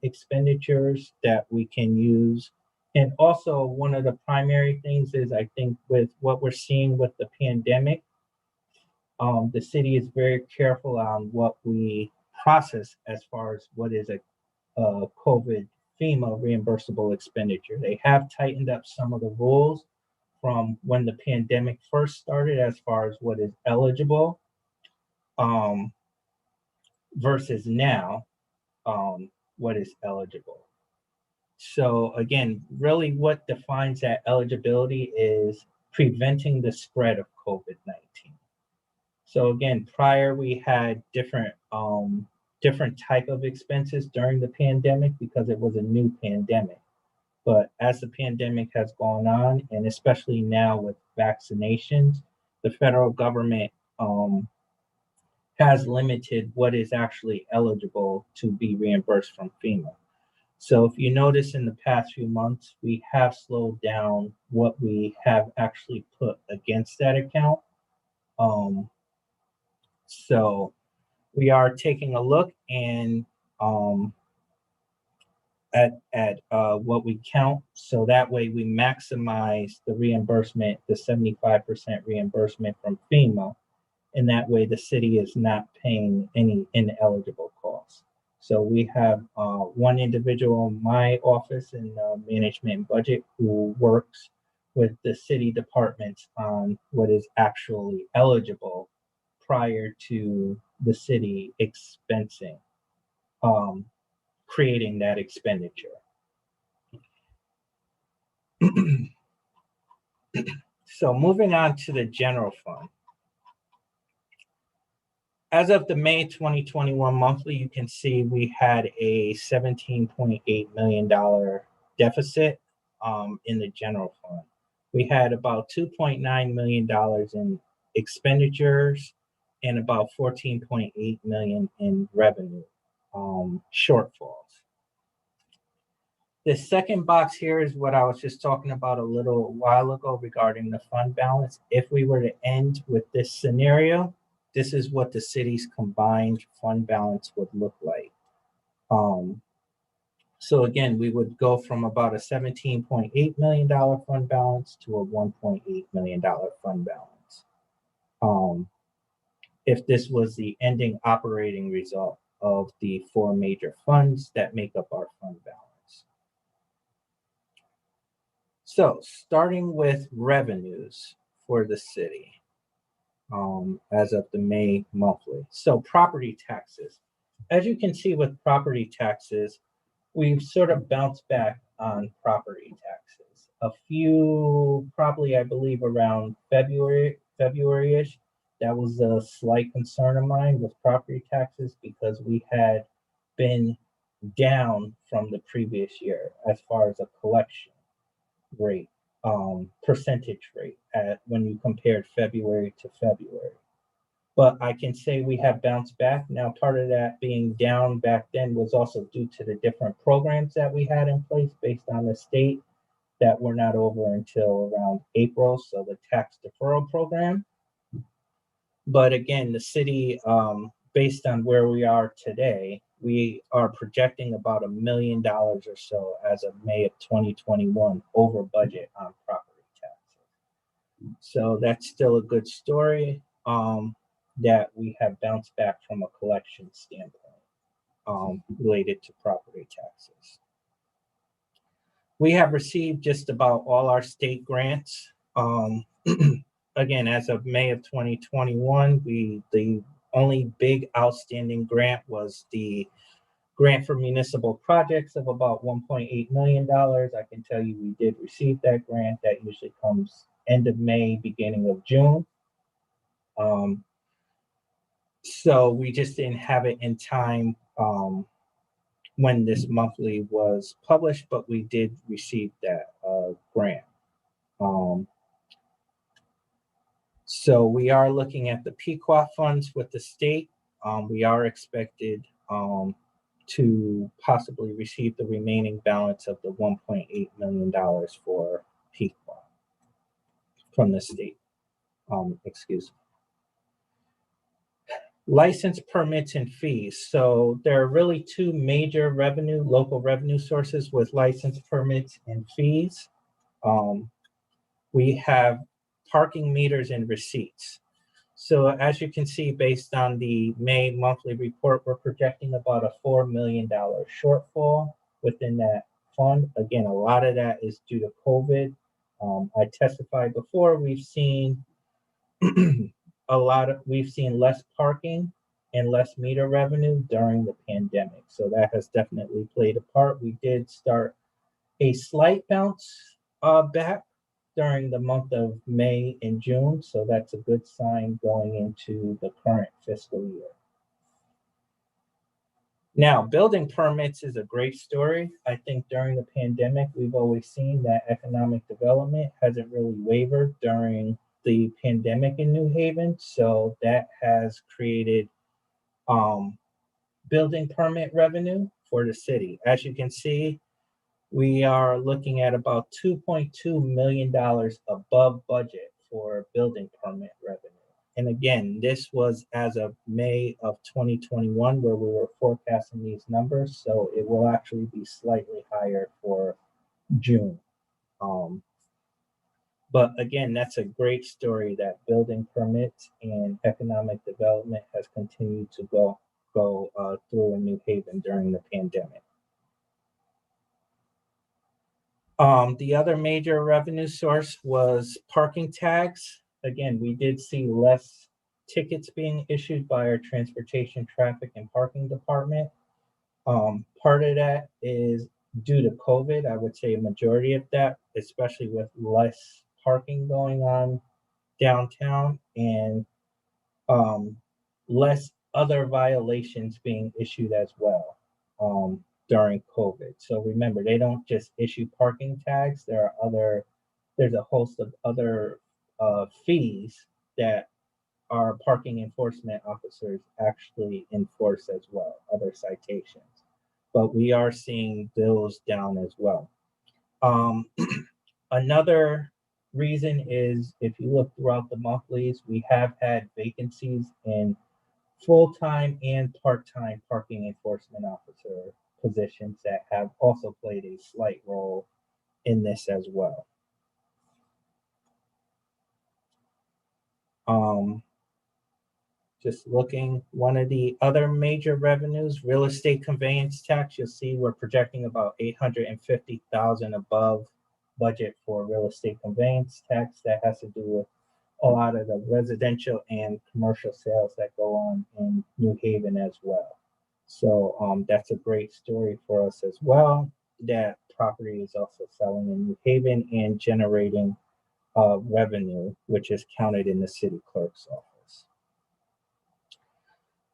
S14: expenditures that we can use. And also, one of the primary things is, I think, with what we're seeing with the pandemic, the city is very careful on what we process as far as what is a COVID FEMA reimbursable expenditure. They have tightened up some of the rules from when the pandemic first started as far as what is eligible versus now what is eligible. So again, really what defines that eligibility is preventing the spread of COVID-19. So again, prior we had different type of expenses during the pandemic because it was a new pandemic. But as the pandemic has gone on, and especially now with vaccinations, the federal government has limited what is actually eligible to be reimbursed from FEMA. So if you notice in the past few months, we have slowed down what we have actually put against that account. So we are taking a look and at what we count, so that way we maximize the reimbursement, the 75% reimbursement from FEMA, and that way the city is not paying any ineligible costs. So we have one individual in my office in management and budget who works with the city departments on what is actually eligible prior to the city expensing, creating that expenditure. So moving on to the general fund. As of the May 2021 monthly, you can see we had a $17.8 million deficit in the general fund. We had about $2.9 million in expenditures and about $14.8 million in revenue shortfalls. The second box here is what I was just talking about a little while ago regarding the fund balance. If we were to end with this scenario, this is what the city's combined fund balance would look like. So again, we would go from about a $17.8 million fund balance to a $1.8 million fund balance. If this was the ending operating result of the four major funds that make up our fund balance. So starting with revenues for the city as of the May monthly. So property taxes. As you can see with property taxes, we've sort of bounced back on property taxes. A few, probably I believe around February-ish, that was a slight concern of mine with property taxes because we had been down from the previous year as far as a collection rate, percentage rate when you compared February to February. But I can say we have bounced back. Now, part of that being down back then was also due to the different programs that we had in place based on the state that were not over until around April, so the tax deferral program. But again, the city, based on where we are today, we are projecting about $1 million or so as of May of 2021 over budget on property taxes. So that's still a good story that we have bounced back from a collection standpoint related to property taxes. We have received just about all our state grants. Again, as of May of 2021, the only big outstanding grant was the grant for municipal projects of about $1.8 million. I can tell you we did receive that grant. That usually comes end of May, beginning of June. So we just didn't have it in time when this monthly was published, but we did receive that grant. So we are looking at the PQAF funds with the state. We are expected to possibly receive the remaining balance of the $1.8 million for PQAF from the state. Excuse me. License permits and fees. So there are really two major local revenue sources with license permits and fees. We have parking meters and receipts. So as you can see, based on the May monthly report, we're projecting about a $4 million shortfall within that fund. Again, a lot of that is due to COVID. I testified before, we've seen we've seen less parking and less meter revenue during the pandemic. So that has definitely played a part. We did start a slight bounce back during the month of May and June. So that's a good sign going into the current fiscal year. Now, building permits is a great story. I think during the pandemic, we've always seen that economic development hasn't really wavered during the pandemic in New Haven. So that has created building permit revenue for the city. As you can see, we are looking at about $2.2 million above budget for building permit revenue. And again, this was as of May of 2021, where we were forecasting these numbers. So it will actually be slightly higher for June. But again, that's a great story that building permits and economic development has continued to go through in New Haven during the pandemic. The other major revenue source was parking tags. Again, we did see less tickets being issued by our transportation, traffic, and parking department. Part of that is due to COVID. I would say a majority of that, especially with less parking going on downtown and less other violations being issued as well during COVID. So remember, they don't just issue parking tags. There's a host of other fees that our parking enforcement officers actually enforce as well, other citations. But we are seeing those down as well. Another reason is if you look throughout the monthlies, we have had vacancies in full-time and part-time parking enforcement officer positions that have also played a slight role in this as well. Just looking, one of the other major revenues, real estate conveyance tax, you'll see we're projecting about $850,000 above budget for real estate conveyance tax. That has to do with a lot of the residential and commercial sales that go on in New Haven as well. So that's a great story for us as well. That property is also selling in New Haven and generating revenue, which is counted in the city clerk's office.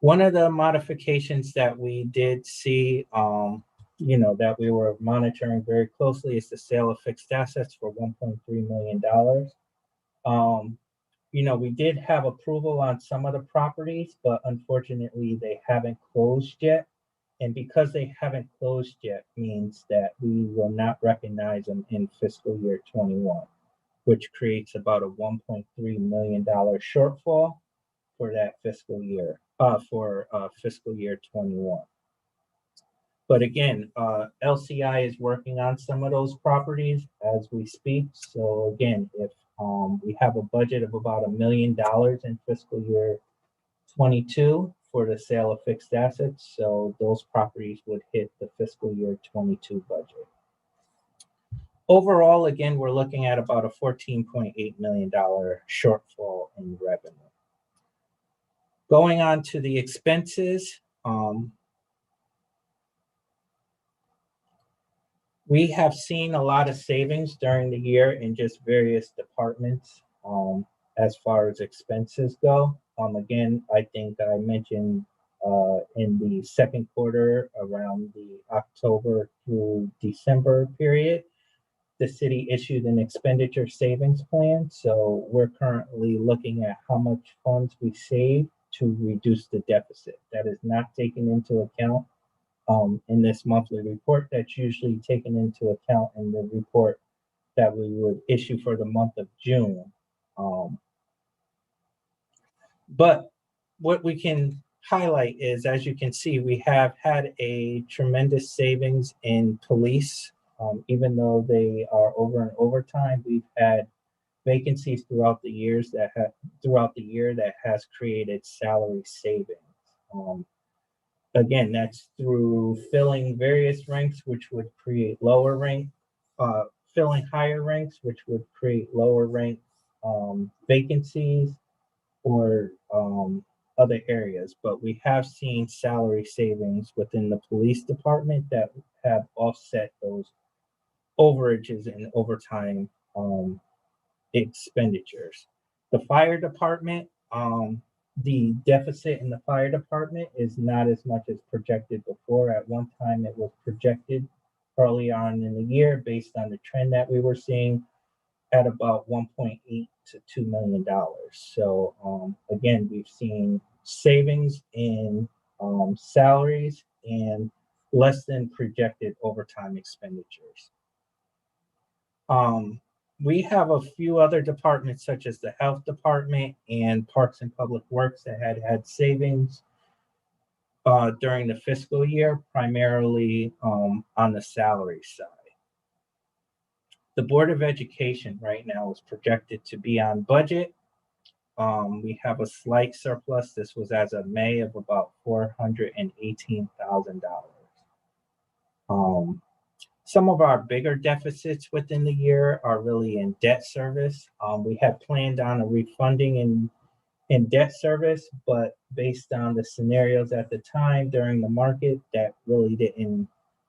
S14: One of the modifications that we did see, that we were monitoring very closely is the sale of fixed assets for $1.3 million. We did have approval on some of the properties, but unfortunately they haven't closed yet. And because they haven't closed yet means that we will not recognize them in fiscal year 21, which creates about a $1.3 million shortfall for that fiscal year, for fiscal year 21. But again, LCI is working on some of those properties as we speak. So again, if we have a budget of about $1 million in fiscal year 22 for the sale of fixed assets, so those properties would hit the fiscal year 22 budget. Overall, again, we're looking at about a $14.8 million shortfall in revenue. Going on to the expenses, we have seen a lot of savings during the year in just various departments as far as expenses go. Again, I think I mentioned in the second quarter around the October through December period, the city issued an expenditure savings plan. So we're currently looking at how much funds we save to reduce the deficit. That is not taken into account in this monthly report. That's usually taken into account in the report that we would issue for the month of June. But what we can highlight is, as you can see, we have had a tremendous savings in police. Even though they are over and overtime, we've had vacancies throughout the year that has created salary savings. Again, that's through filling various ranks, which would create filling higher ranks, which would create lower rank vacancies or other areas. But we have seen salary savings within the police department that have offset those overages and overtime expenditures. The fire department, the deficit in the fire department is not as much as projected before. At one time, it was projected early on in the year based on the trend that we were seeing at about 1.8 to $2 million. So again, we've seen savings in salaries and less than projected overtime expenditures. We have a few other departments, such as the health department and Parks and Public Works, that had savings during the fiscal year, primarily on the salary side. The Board of Education right now is projected to be on budget. We have a slight surplus. This was as of May of about $418,000. Some of our bigger deficits within the year are really in debt service. We had planned on a refunding in debt service, but based on the scenarios at the time during the market, that really didn't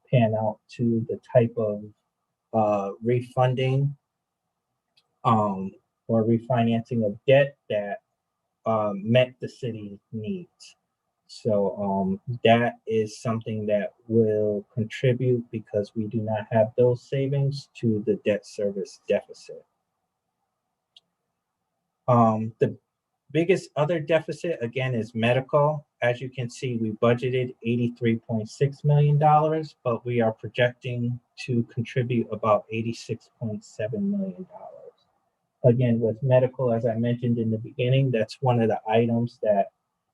S14: pan out to the type of refunding or refinancing of debt that met the city's needs. So that is something that will contribute, because we do not have those savings, to the debt service deficit. The biggest other deficit, again, is medical. As you can see, we budgeted $83.6 million, but we are projecting to contribute about $86.7 million. Again, with medical, as I mentioned in the beginning, that's one of the items that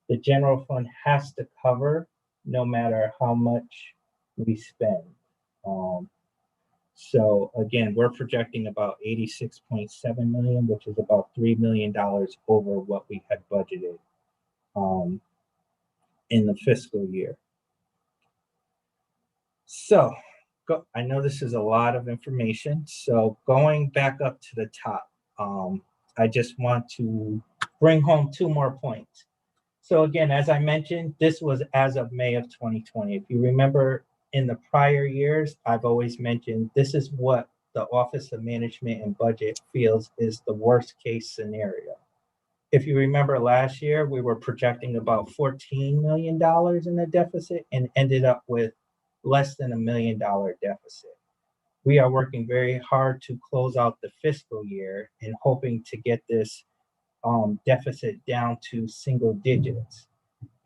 S14: the general fund has to cover no matter how much we spend. So again, we're projecting about $86.7 million, which is about $3 million over what we had budgeted in the fiscal year. So I know this is a lot of information. So going back up to the top, I just want to bring home 2 more points. So again, as I mentioned, this was as of May of 2020. If you remember in the prior years, I've always mentioned this is what the Office of Management and Budget feels is the worst case scenario. If you remember last year, we were projecting about $14 million in the deficit and ended up with less than $1 million deficit. We are working very hard to close out the fiscal year and hoping to get this deficit down to single digits.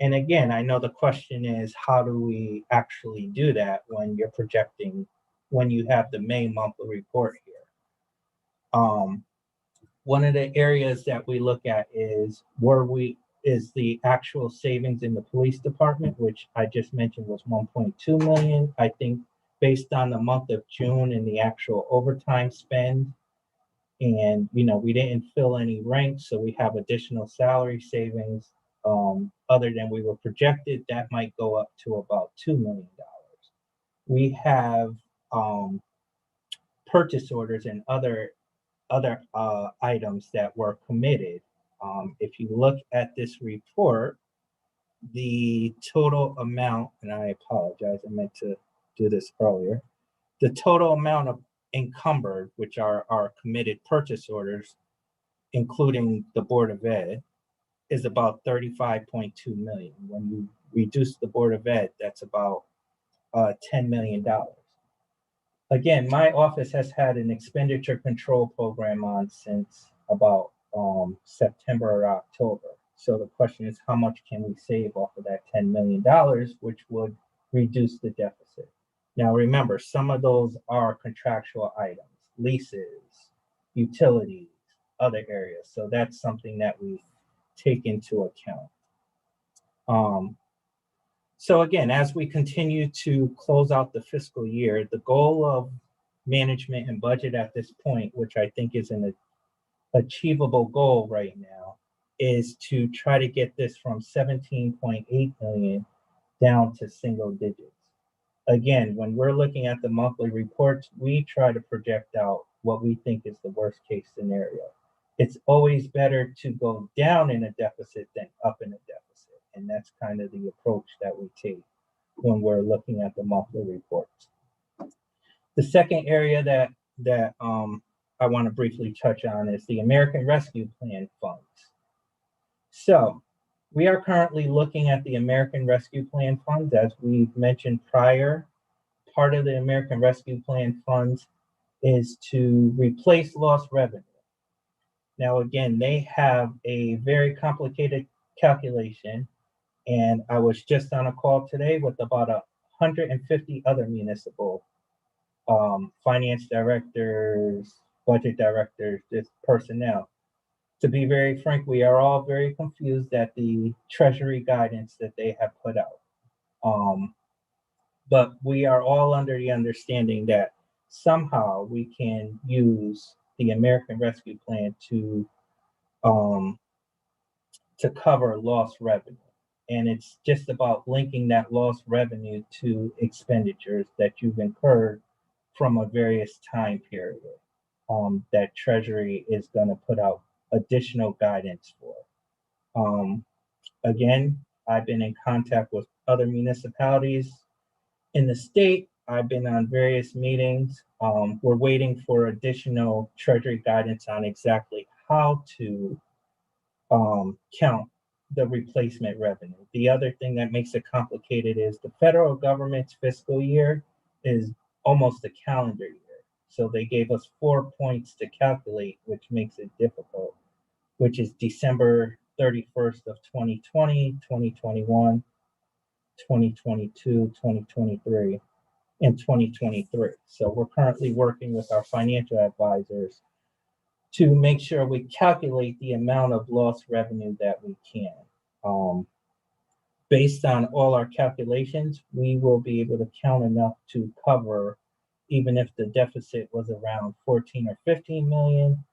S14: And again, I know the question is, how do we actually do that when you're projecting, when you have the May monthly report here? One of the areas that we look at is the actual savings in the police department, which I just mentioned was 1.2 million. I think based on the month of June and the actual overtime spend, and we didn't fill any ranks, so we have additional salary savings other than we were projected. That might go up to about $2 million. We have purchase orders and other items that were committed. If you look at this report, the total amount, and I apologize, I meant to do this earlier, the total amount of encumbered, which are our committed purchase orders, including the Board of Ed, is about 35.2 million. When you reduce the Board of Ed, that's about $10 million. again, my office has had an expenditure control program on since about September or October. So the question is, how much can we save off of that $10 million, which would reduce the deficit? Now, remember, some of those are contractual items, leases, utilities, other areas. So that's something that we take into account. So again, as we continue to close out the fiscal year, the goal of management and budget at this point, which I think is an achievable goal right now, is to try to get this from 17.8 million down to single digits. Again, when we're looking at the monthly reports, we try to project out what we think is the worst case scenario. It's always better to go down in a deficit than up in a deficit. And that's kind of the approach that we take when we're looking at the monthly reports. The second area that I want to briefly touch on is the American Rescue Plan funds. So we are currently looking at the American Rescue Plan funds. As we've mentioned prior, part of the American Rescue Plan funds is to replace lost revenue. Now, again, they have a very complicated calculation, and I was just on a call today with about 150 other municipal finance directors, budget directors, just personnel. To be very frank, we are all very confused at the Treasury guidance that they have put out. But we are all under the understanding that somehow we can use the American Rescue Plan to cover lost revenue. And it's just about linking that lost revenue to expenditures that you've incurred from a various time period that Treasury is going to put out additional guidance for. Again, I've been in contact with other municipalities in the state. I've been on various meetings. We're waiting for additional Treasury guidance on exactly how to count the replacement revenue. The other thing that makes it complicated is the federal government's fiscal year is almost a calendar year. So they gave us 4 points to calculate, which makes it difficult, which is December 31st of 2020, 2021, 2022, 2023, and 2023. So we're currently working with our financial advisors to make sure we calculate the amount of lost revenue that we can. Based on all our calculations, we will be able to count enough to cover, even if the deficit was around 14 or 15 million,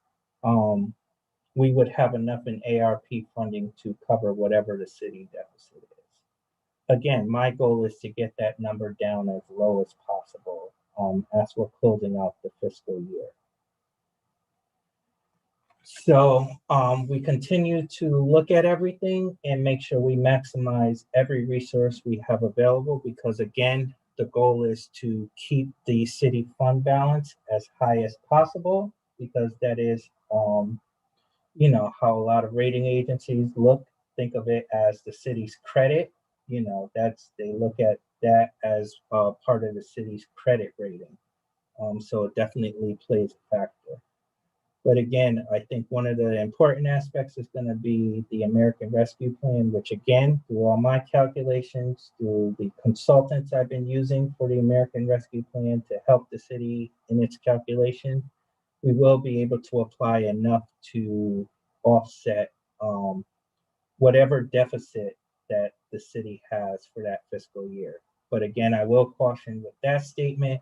S14: we would have enough in ARP funding to cover whatever the city deficit is. Again, my goal is to get that number down as low as possible as we're closing out the fiscal year. So we continue to look at everything and make sure we maximize every resource we have available, because again, the goal is to keep the city fund balance as high as possible, because that is, you know, how a lot of rating agencies look. Think of it as the city's credit. You know, they look at that as part of the city's credit rating. So it definitely plays a factor. But again, I think one of the important aspects is going to be the American Rescue Plan, which again, through all my calculations, through the consultants I've been using for the American Rescue Plan to help the city in its calculation, we will be able to apply enough to offset whatever deficit that the city has for that fiscal year. But again, I will caution with that statement,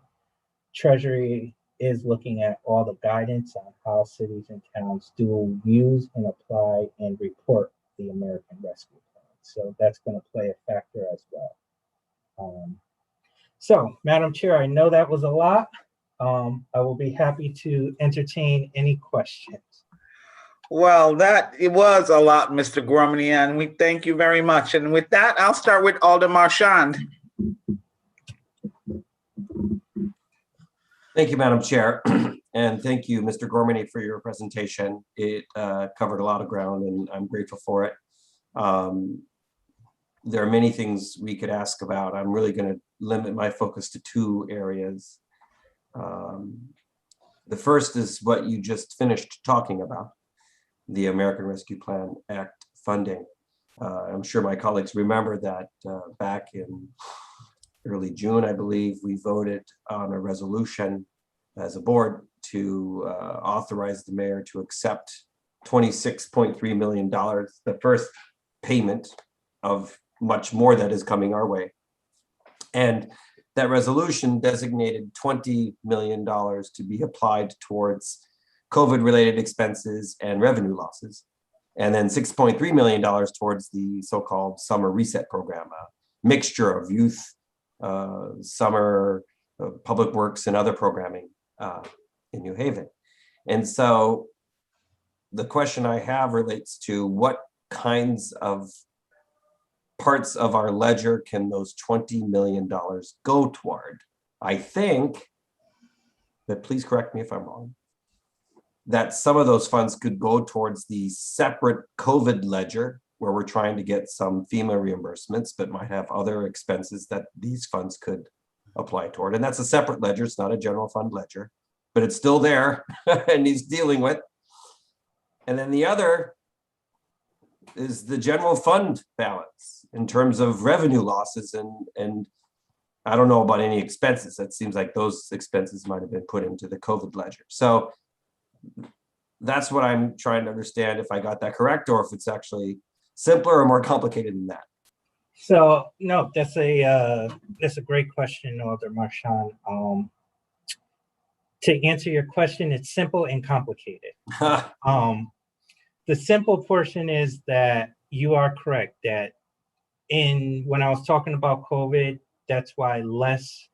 S14: Treasury is looking at all the guidance on how cities and towns do use and apply and report the American Rescue Plan. So that's going to play a factor as well. So, Madam Chair, I know that was a lot. I will be happy to entertain any questions.
S2: Well, it was a lot, Mr. Gormany, and we thank you very much. And with that, I'll start with Alder Marchand.
S1: Thank you, Madam Chair. And thank you, Mr. Gormany, for your presentation. It covered a lot of ground and I'm grateful for it. There are many things we could ask about. I'm really going to limit my focus to two areas. The first is what you just finished talking about, the American Rescue Plan Act funding. I'm sure my colleagues remember that back in early June, I believe, we voted on a resolution as a board to authorize the mayor to accept $26.3 million, the first payment of much more that is coming our way. And that resolution designated $20 million to be applied towards COVID-related expenses and revenue losses, and then $6.3 million towards the so-called summer reset program, a mixture of youth, summer, public works, and other programming in New Haven. And so the question I have relates to what kinds of parts of our ledger can those $20 million go toward? I think, but please correct me if I'm wrong, that some of those funds could go towards the separate COVID ledger, where we're trying to get some FEMA reimbursements, but might have other expenses that these funds could apply toward. And that's a separate ledger. It's not a general fund ledger, but it's still there and needs dealing with. And then the other is the general fund balance in terms of revenue losses, and I don't know about any expenses. That seems like those expenses might have been put into the COVID ledger. So that's what I'm trying to understand, if I got that correct, or if it's actually simpler or more complicated than that.
S14: So no, that's a great question, Alder Marchand. To answer your question, it's simple and complicated. The simple portion is that you are correct that when I was talking about COVID, that's why less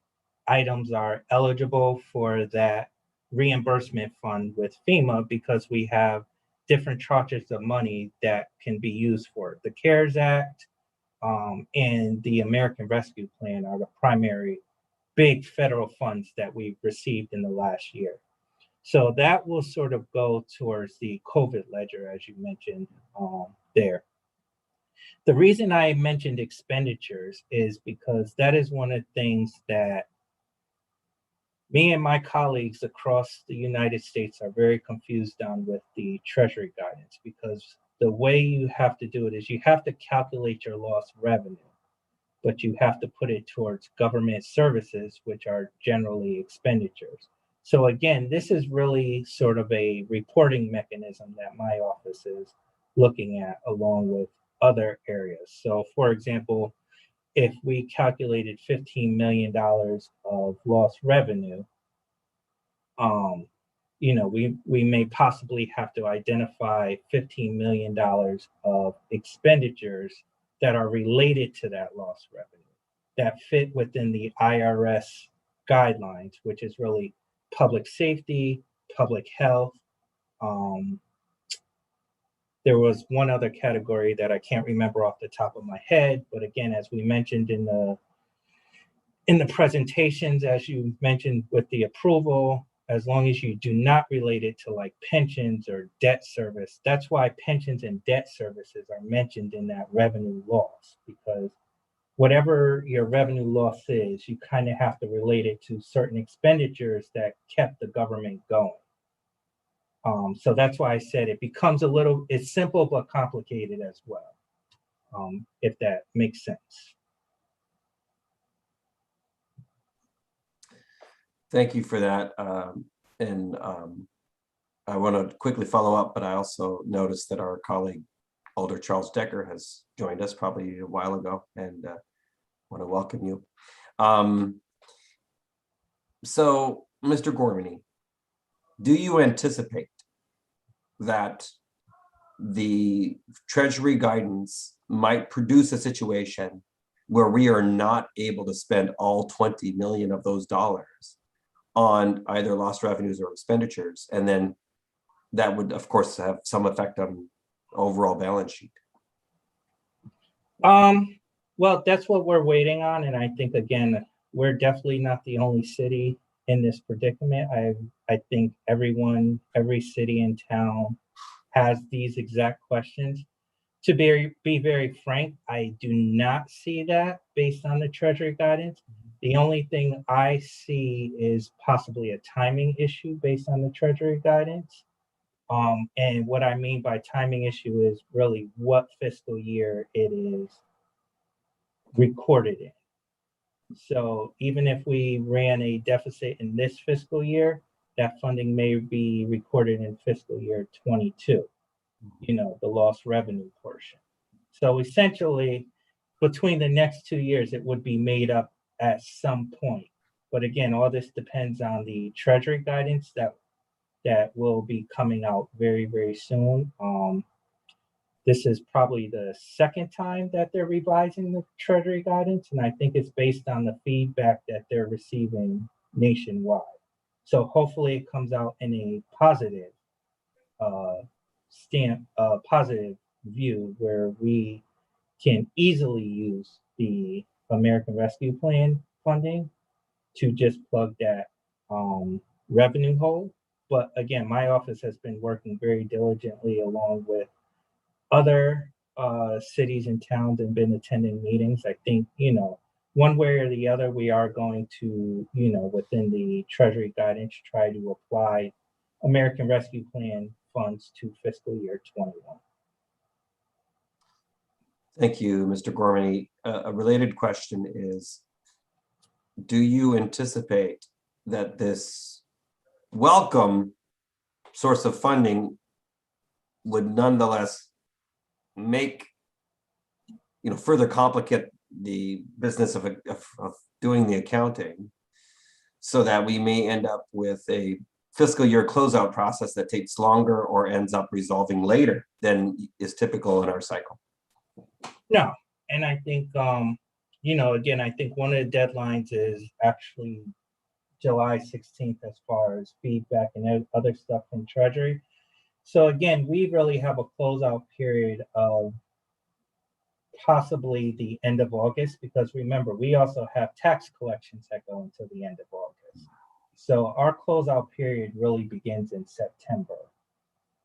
S14: items are eligible for that reimbursement fund with FEMA, because we have different tranches of money that can be used for it. The CARES Act and the American Rescue Plan are the primary big federal funds that we've received in the last year. So that will sort of go towards the COVID ledger, as you mentioned there. The reason I mentioned expenditures is because that is one of the things that me and my colleagues across the United States are very confused on with the Treasury guidance, because the way you have to do it is you have to calculate your lost revenue, but you have to put it towards government services, which are generally expenditures. So again, this is really sort of a reporting mechanism that my office is looking at along with other areas. So for example, if we calculated $15 million of lost revenue, we may possibly have to identify $15 million of expenditures that are related to that lost revenue, that fit within the IRS guidelines, which is really public safety, public health. There was one other category that I can't remember off the top of my head, but again, as we mentioned in the presentations, as you mentioned with the approval, as long as you do not relate it to like pensions or debt service, that's why pensions and debt services are mentioned in that revenue loss, because whatever your revenue loss is, you kind of have to relate it to certain expenditures that kept the government going. So that's why I said it becomes it's simple but complicated as well, if that makes sense.
S1: Thank you for that. I want to quickly follow up, but I also noticed that our colleague, Alder Charles Decker, has joined us probably a while ago, and want to welcome you. So, Mr. Gormany, do you anticipate that the Treasury guidance might produce a situation where we are not able to spend all 20 million of those dollars on either lost revenues or expenditures, and then that would of course have some effect on overall balance sheet?
S14: Well, that's what we're waiting on, and I think again, we're definitely not the only city in this predicament. I think every city and town has these exact questions. To be very frank, I do not see that based on the Treasury guidance. The only thing I see is possibly a timing issue based on the Treasury guidance. And what I mean by timing issue is really what fiscal year it is recorded in. So even if we ran a deficit in this fiscal year, that funding may be recorded in fiscal year 22, the lost revenue portion. So essentially, between the next 2 years, it would be made up at some point. But again, all this depends on the Treasury guidance that will be coming out very, very soon. This is probably the second time that they're revising the Treasury guidance, and I think it's based on the feedback that they're receiving nationwide. So hopefully it comes out in a positive positive view where we can easily use the American Rescue Plan funding to just plug that revenue hole. But again, my office has been working very diligently along with other cities and towns and been attending meetings. I think, one way or the other, we are going to, within the Treasury guidance, try to apply American Rescue Plan funds to fiscal year 21.
S1: Thank you, Mr. Gormany. A related question is, do you anticipate that this welcome source of funding would nonetheless make, further complicate the business of doing the accounting, so that we may end up with a fiscal year closeout process that takes longer or ends up resolving later than is typical in our cycle?
S14: No, and I think, again, I think one of the deadlines is actually July 16th as far as feedback and other stuff from Treasury. So again, we really have a closeout period of possibly the end of August, because remember, we also have tax collections that go until the end of August. So our closeout period really begins in September,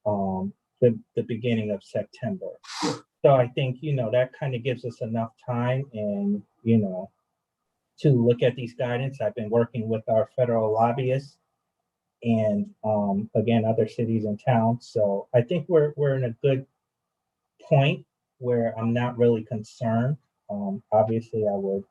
S14: the beginning of September. So I think, that kind of gives us enough time and, to look at these guidance. I've been working with our federal lobbyists and again, other cities and towns. So I think we're in a good point where I'm not really concerned. Obviously, I would,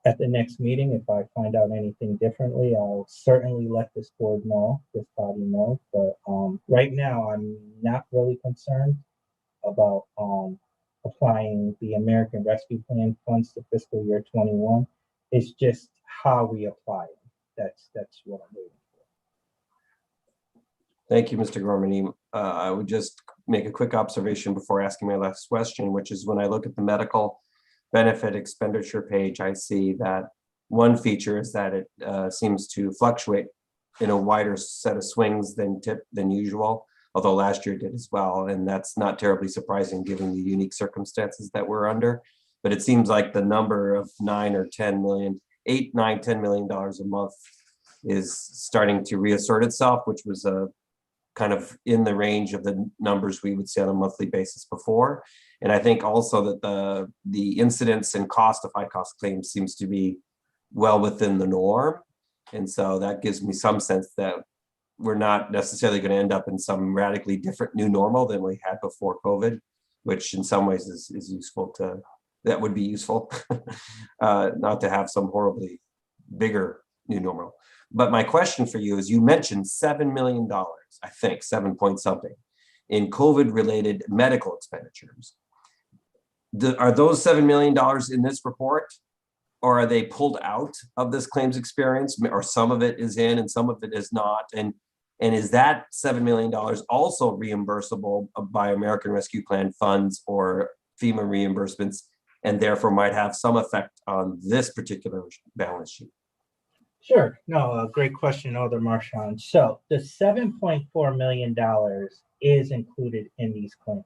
S14: at the next meeting, if I find out anything differently, I'll certainly let this board know, this body know. But right now, I'm not really concerned about applying the American Rescue Plan funds to fiscal year 21. It's just how we apply it. That's what I'm waiting for.
S1: Thank you, Mr. Gormany. I would just make a quick observation before asking my last question, which is when I look at the medical benefit expenditure page, I see that one feature is that it seems to fluctuate in a wider set of swings than usual, although last year did as well. And that's not terribly surprising given the unique circumstances that we're under. But it seems like the number of $8, $9, $10 million a month is starting to reassert itself, which was kind of in the range of the numbers we would see on a monthly basis before. And I think also that the incidence and cost of high cost claims seems to be well within the norm. And so that gives me some sense that we're not necessarily going to end up in some radically different new normal than we had before COVID, which in some ways is useful that would be useful, not to have some horribly bigger new normal. But my question for you is, you mentioned $7 million, I think 7 point something, in COVID-related medical expenditures. Are those $7 million in this report, or are they pulled out of this claims experience, or some of it is in and some of it is not? And is that $7 million also reimbursable by American Rescue Plan funds or FEMA reimbursements, and therefore might have some effect on this particular balance sheet?
S14: Sure. No, great question, Alder Marchand. So the $7.4 million is included in these claim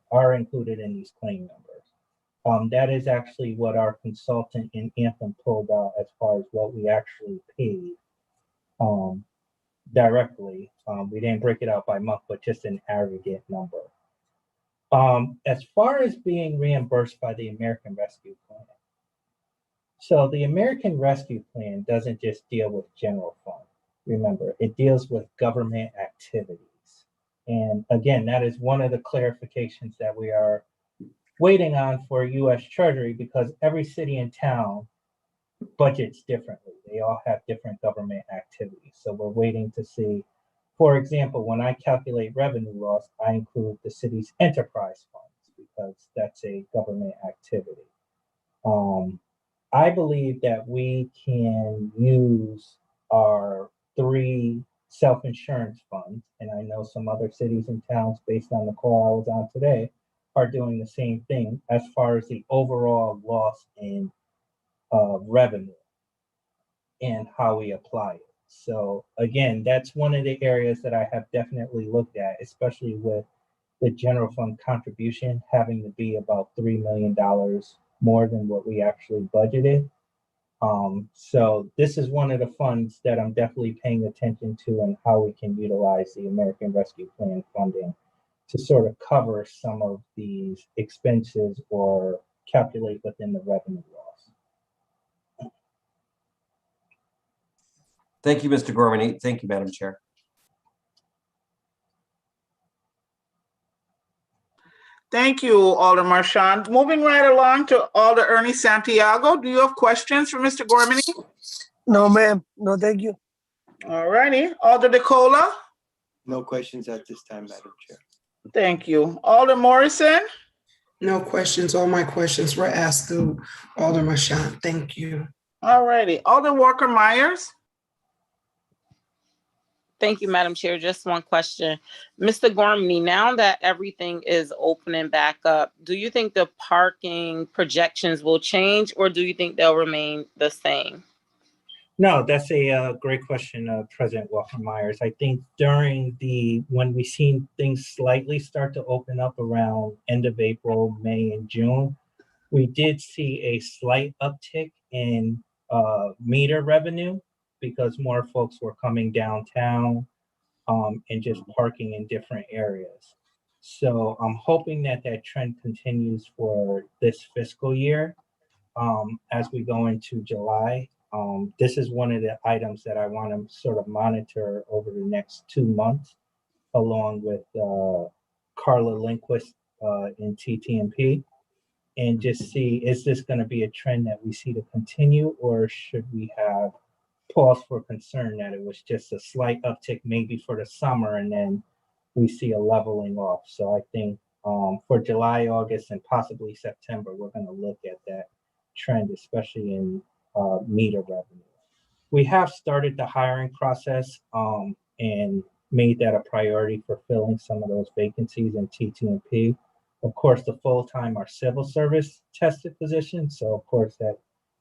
S14: numbers. That is actually what our consultant in Anthem pulled out as far as what we actually paid directly. We didn't break it out by month, but just an aggregate number. As far as being reimbursed by the American Rescue Plan, So the American Rescue Plan doesn't just deal with general fund. Remember, it deals with government activities. And again, that is one of the clarifications that we are waiting on for US Treasury, because every city and town budgets differently. They all have different government activities. So we're waiting to see, for example, when I calculate revenue loss, I include the city's enterprise funds because that's a government activity. I believe that we can use our 3 self-insurance funds, and I know some other cities and towns, based on the call I was on today, are doing the same thing as far as the overall loss in revenue and how we apply it. So again, that's one of the areas that I have definitely looked at, especially with the general fund contribution having to be about $3 million more than what we actually budgeted. So this is one of the funds that I'm definitely paying attention to, and how we can utilize the American Rescue Plan funding to sort of cover some of these expenses or calculate within the revenue loss.
S1: Thank you, Mr. Gormany. Thank you, Madam Chair.
S2: Thank you, Alder Marchand. Moving right along to Alder Ernie Santiago. Do you have questions for Mr. Gormany?
S8: No, ma'am. No, thank you.
S2: All righty. Alder DeCola?
S9: No questions at this time, Madam Chair.
S2: Thank you. Alder Morrison?
S10: No questions. All my questions were asked through Alder Marchand. Thank you.
S2: All righty. Alder Walker Myers?
S6: Thank you, Madam Chair. Just one question. Mr. Gormany, now that everything is opening back up, do you think the parking projections will change, or do you think they'll remain the same?
S14: No, that's a great question, President Walker Myers. I think when we seen things slightly start to open up around end of April, May, and June, we did see a slight uptick in meter revenue because more folks were coming downtown and just parking in different areas. So I'm hoping that that trend continues for this fiscal year as we go into July. This is one of the items that I want to sort of monitor over the next 2 months, along with Carla Lindquist in TTMP, and just see, is this going to be a trend that we see to continue, or should we have pause for concern that it was just a slight uptick maybe for the summer and then we see a leveling off. So I think for July, August, and possibly September, we're going to look at that trend, especially in meter revenue. We have started the hiring process and made that a priority for filling some of those vacancies in TTMP. Of course, the full-time are civil service tested positions. So of course that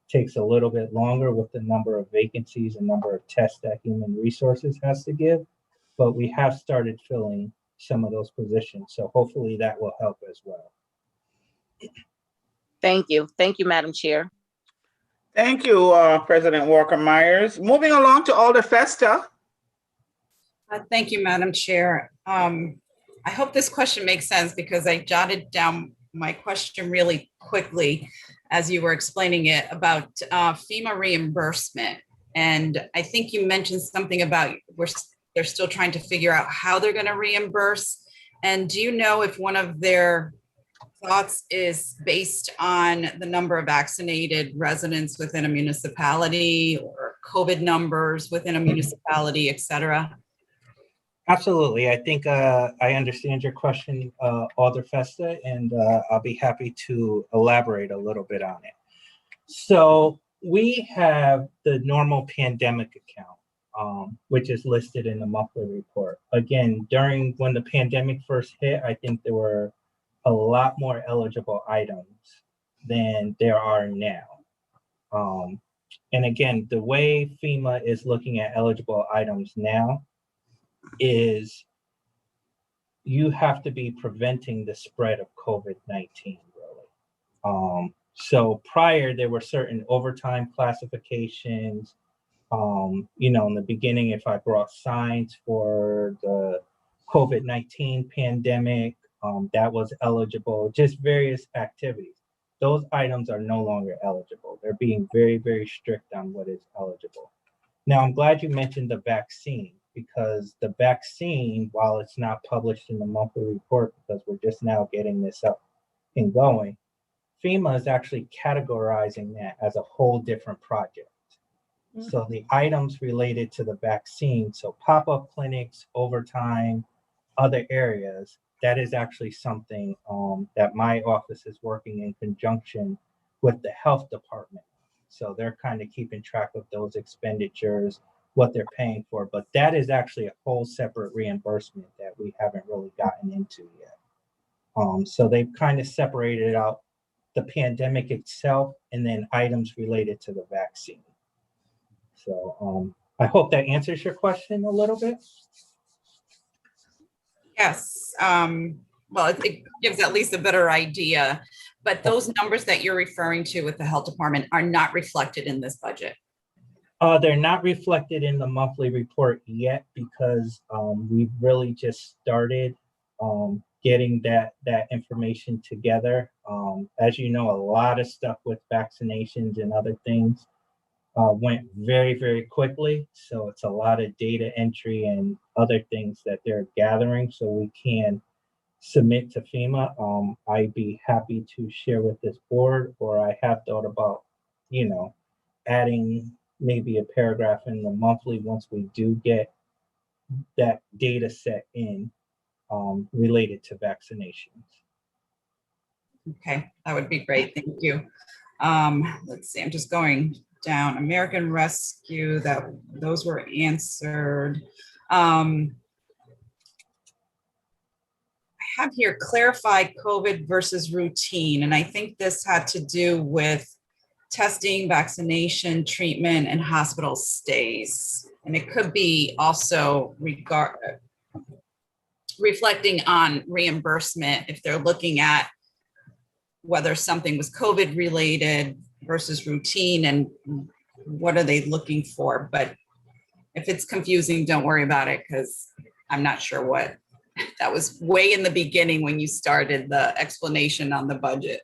S14: takes a little bit longer with the number of vacancies and number of tests that human resources has to give, but we have started filling some of those positions. So hopefully that will help as well.
S6: Thank you. Thank you, Madam Chair.
S2: Thank you, President Walker Myers. Moving along to Alder Festa.
S11: Thank you, Madam Chair. I hope this question makes sense because I jotted down my question really quickly as you were explaining it about FEMA reimbursement. And I think you mentioned something about they're still trying to figure out how they're going to reimburse. And do you know if one of their thoughts is based on the number of vaccinated residents within a municipality or COVID numbers within a municipality, et cetera?
S14: Absolutely. I think I understand your question, Alder Festa, and I'll be happy to elaborate a little bit on it. So we have the normal pandemic account, which is listed in the monthly report. Again, when the pandemic first hit, I think there were a lot more eligible items than there are now. And again, the way FEMA is looking at eligible items now is you have to be preventing the spread of COVID-19, really. So prior, there were certain overtime classifications. In the beginning, if I brought signs for the COVID-19 pandemic, that was eligible, just various activities. those items are no longer eligible. They're being very, very strict on what is eligible. Now, I'm glad you mentioned the vaccine, because the vaccine, while it's not published in the monthly report, because we're just now getting this up and going, FEMA is actually categorizing that as a whole different project. So the items related to the vaccine, so pop-up clinics, overtime, other areas, that is actually something that my office is working in conjunction with the health department. So they're kind of keeping track of those expenditures, what they're paying for, but that is actually a whole separate reimbursement that we haven't really gotten into yet. So they've kind of separated out the pandemic itself and then items related to the vaccine. So I hope that answers your question a little bit.
S11: Yes. Well, it gives at least a better idea, but those numbers that you're referring to with the health department are not reflected in this budget.
S14: They're not reflected in the monthly report yet because we've really just started getting that information together. As you know, a lot of stuff with vaccinations and other things went very, very quickly. So it's a lot of data entry and other things that they're gathering so we can submit to FEMA. I'd be happy to share with this board, or I have thought about, adding maybe a paragraph in the monthly once we do get that data set in related to vaccinations.
S11: Okay, that would be great. Thank you. Let's see, I'm just going down. American Rescue, those were answered. I have here clarify COVID versus routine, and I think this had to do with testing, vaccination, treatment, and hospital stays. And it could be also reflecting on reimbursement if they're looking at whether something was COVID related versus routine and what are they looking for. But if it's confusing, don't worry about it because I'm not sure what. That was way in the beginning when you started the explanation on the budget.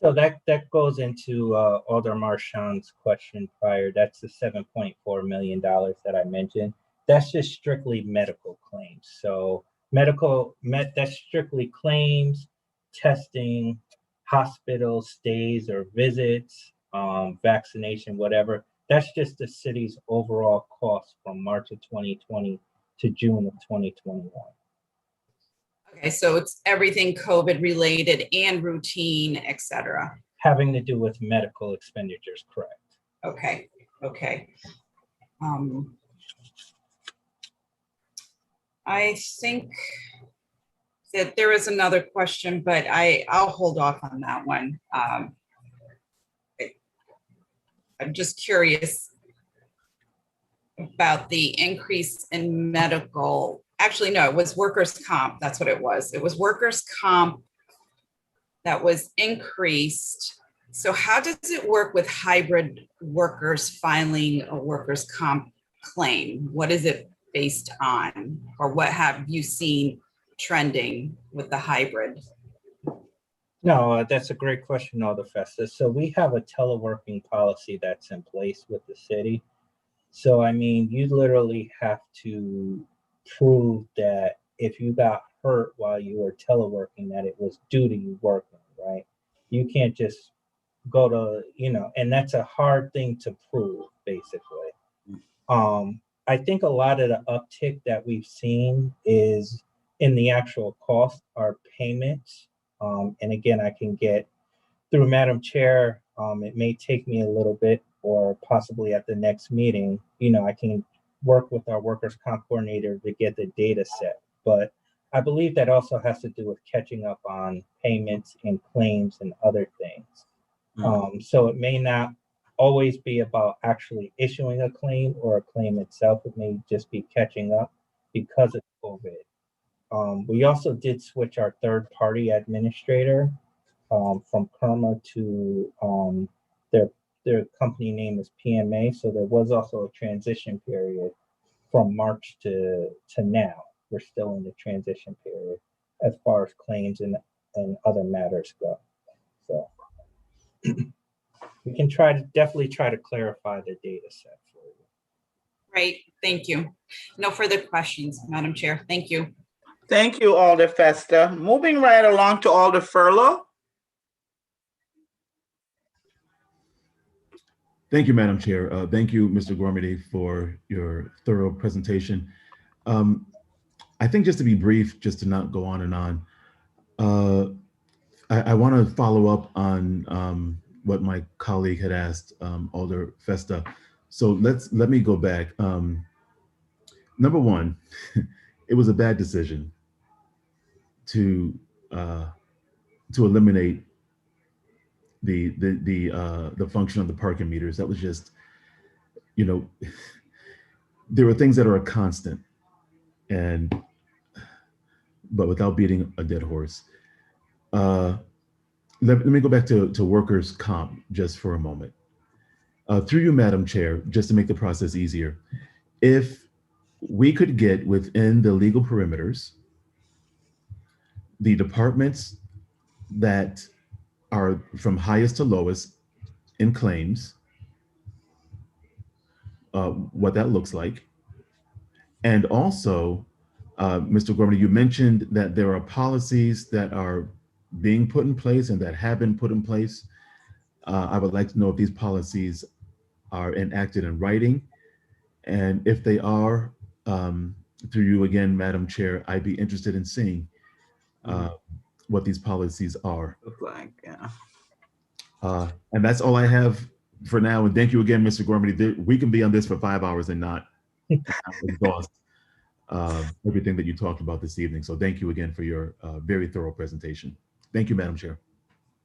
S14: So that goes into Alder Marchand's question prior. That's the $7.4 million that I mentioned. That's just strictly medical claims. So that's strictly claims, testing, hospital stays or visits, vaccination, whatever. That's just the city's overall cost from March of 2020 to June of 2021.
S11: Okay, so it's everything COVID related and routine, et cetera.
S14: Having to do with medical expenditures, correct.
S11: Okay. I think that there is another question, but I'll hold off on that one. I'm just curious about the increase in medical. Actually, no, it was workers' comp. That's what it was. It was workers' comp that was increased. So how does it work with hybrid workers filing a workers' comp claim? What is it based on? Or what have you seen trending with the hybrid?
S14: No, that's a great question, Alder Festus. So we have a teleworking policy that's in place with the city. So, I mean, you literally have to prove that if you got hurt while you were teleworking, that it was due to you working, right? You can't just go to, and that's a hard thing to prove, basically. I think a lot of the uptick that we've seen is in the actual cost, our payments. And again, I can get through Madam Chair, it may take me a little bit or possibly at the next meeting, I can work with our workers' comp coordinator to get the data set. But I believe that also has to do with catching up on payments and claims and other things. So it may not always be about actually issuing a claim or a claim itself. It may just be catching up because of COVID. We also did switch our third-party administrator from Kerma to their company name is PMA. So there was also a transition period from March to now. We're still in the transition period as far as claims and other matters go. So we can definitely try to clarify the data set for you.
S11: Great, thank you. No further questions, Madam Chair. Thank you.
S2: Thank you, Alder Festa. Moving right along to Alder Furlow.
S12: Thank you, Madam Chair. Thank you, Mr. Gormady, for your thorough presentation. I think just to be brief, just to not go on and on, I want to follow up on what my colleague had asked, Alder Festa. So let me go back. Number one, it was a bad decision to eliminate the function of the parking meters. That was just, you know, there are things that are a constant, but without beating a dead horse. Let me go back to workers' comp just for a moment. Through you, Madam Chair, just to make the process easier, if we could get within the legal perimeters, the departments that are from highest to lowest in claims, what that looks like. And also, Mr. Gorman, you mentioned that there are policies that are being put in place and that have been put in place. I would like to know if these policies are enacted in writing. And if they are, through you again, Madam Chair, I'd be interested in seeing what these policies are.
S2: Look like, yeah.
S12: And that's all I have for now. And thank you again, Mr. Gormady. We can be on this for 5 hours and not exhaust everything that you talked about this evening. So thank you again for your very thorough presentation. Thank you, Madam Chair.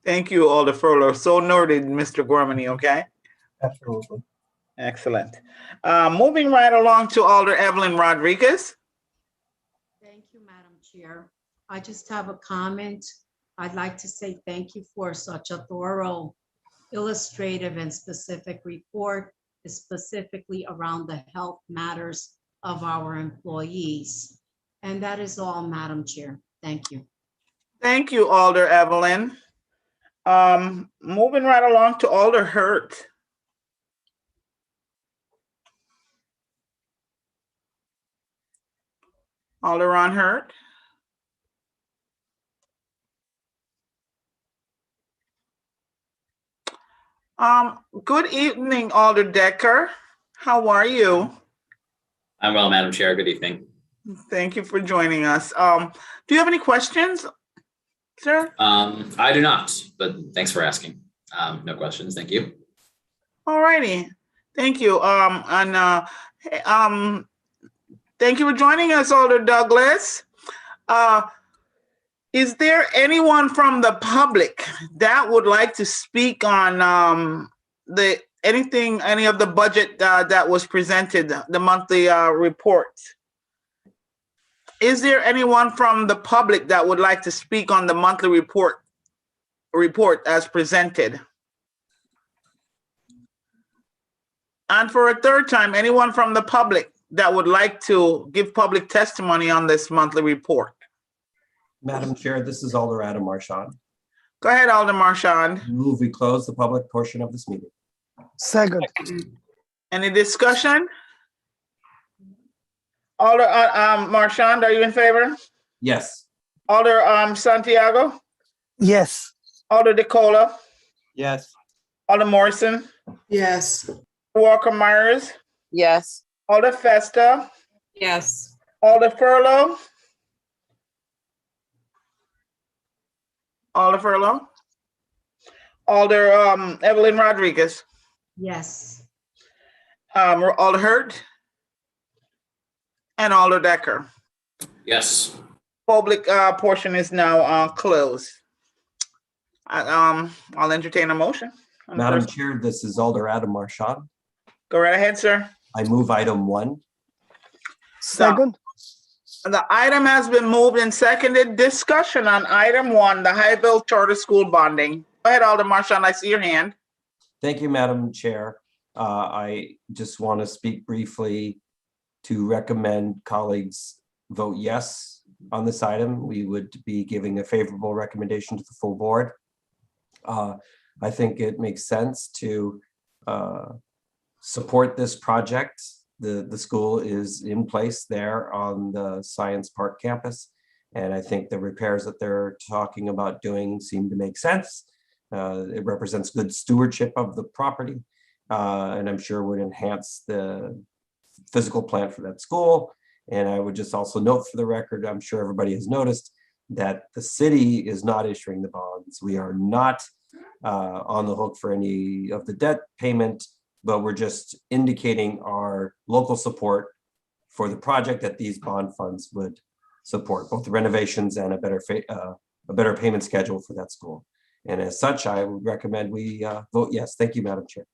S2: Thank you, Alder Furlow. So noted, Mr. Gormany, okay?
S14: Absolutely.
S2: Excellent. Moving right along to Alder Evelyn Rodriguez.
S13: Thank you, Madam Chair. I just have a comment. I'd like to say thank you for such a thorough, illustrative, and specific report, specifically around the health matters of our employees. And that is all, Madam Chair. Thank you.
S2: Thank you, Alder Evelyn. Moving right along to Alder Hurt. Alder Ron Hurt. Good evening, Alder Decker. How are you?
S15: I'm well, Madam Chair. Good evening.
S2: Thank you for joining us. Do you have any questions, sir?
S15: I do not, but thanks for asking. No questions. Thank you.
S2: All righty. Thank you. Thank you for joining us, Alder Douglas. Is there anyone from the public that would like to speak on any of the budget that was presented, the monthly report? Is there anyone from the public that would like to speak on the monthly report as presented? And for a third time, anyone from the public that would like to give public testimony on this monthly report?
S1: Madam Chair, this is Alder Adam Marchand.
S2: Go ahead, Alder Marchand.
S1: Move we close the public portion of this meeting.
S8: Second.
S2: Any discussion? Alder Marchand, are you in favor?
S1: Yes.
S2: Alder Santiago?
S8: Yes.
S2: Alder DeCola?
S9: Yes.
S2: Alder Morrison?
S10: Yes.
S2: Walker Myers?
S6: Yes.
S2: Alder Festa?
S11: Yes.
S2: Alder Furlow? Alder Furlow? Alder Evelyn Rodriguez?
S13: Yes.
S2: Alder Hurt? And Alder Decker?
S15: Yes.
S2: Public portion is now closed. I'll entertain a motion.
S1: Madam Chair, this is Alder Adam Marchand.
S2: Go right ahead, sir.
S1: I move item 1.
S8: Second.
S2: The item has been moved and seconded. Discussion on item 1, the Highville Charter School bonding. Go ahead, Alder Marchand, I see your hand.
S1: Thank you, Madam Chair. I just want to speak briefly to recommend colleagues vote yes on this item. We would be giving a favorable recommendation to the full board. I think it makes sense to support this project. The school is in place there on the Science Park campus. And I think the repairs that they're talking about doing seem to make sense. It represents good stewardship of the property, and I'm sure would enhance the physical plan for that school. And I would just also note for the record, I'm sure everybody has noticed that the city is not issuing the bonds. We are not on the hook for any of the debt payment, but we're just indicating our local support for the project that these bond funds would support, both the renovations and a better payment schedule for that school. And as such, I would recommend we vote yes. Thank you, Madam Chair.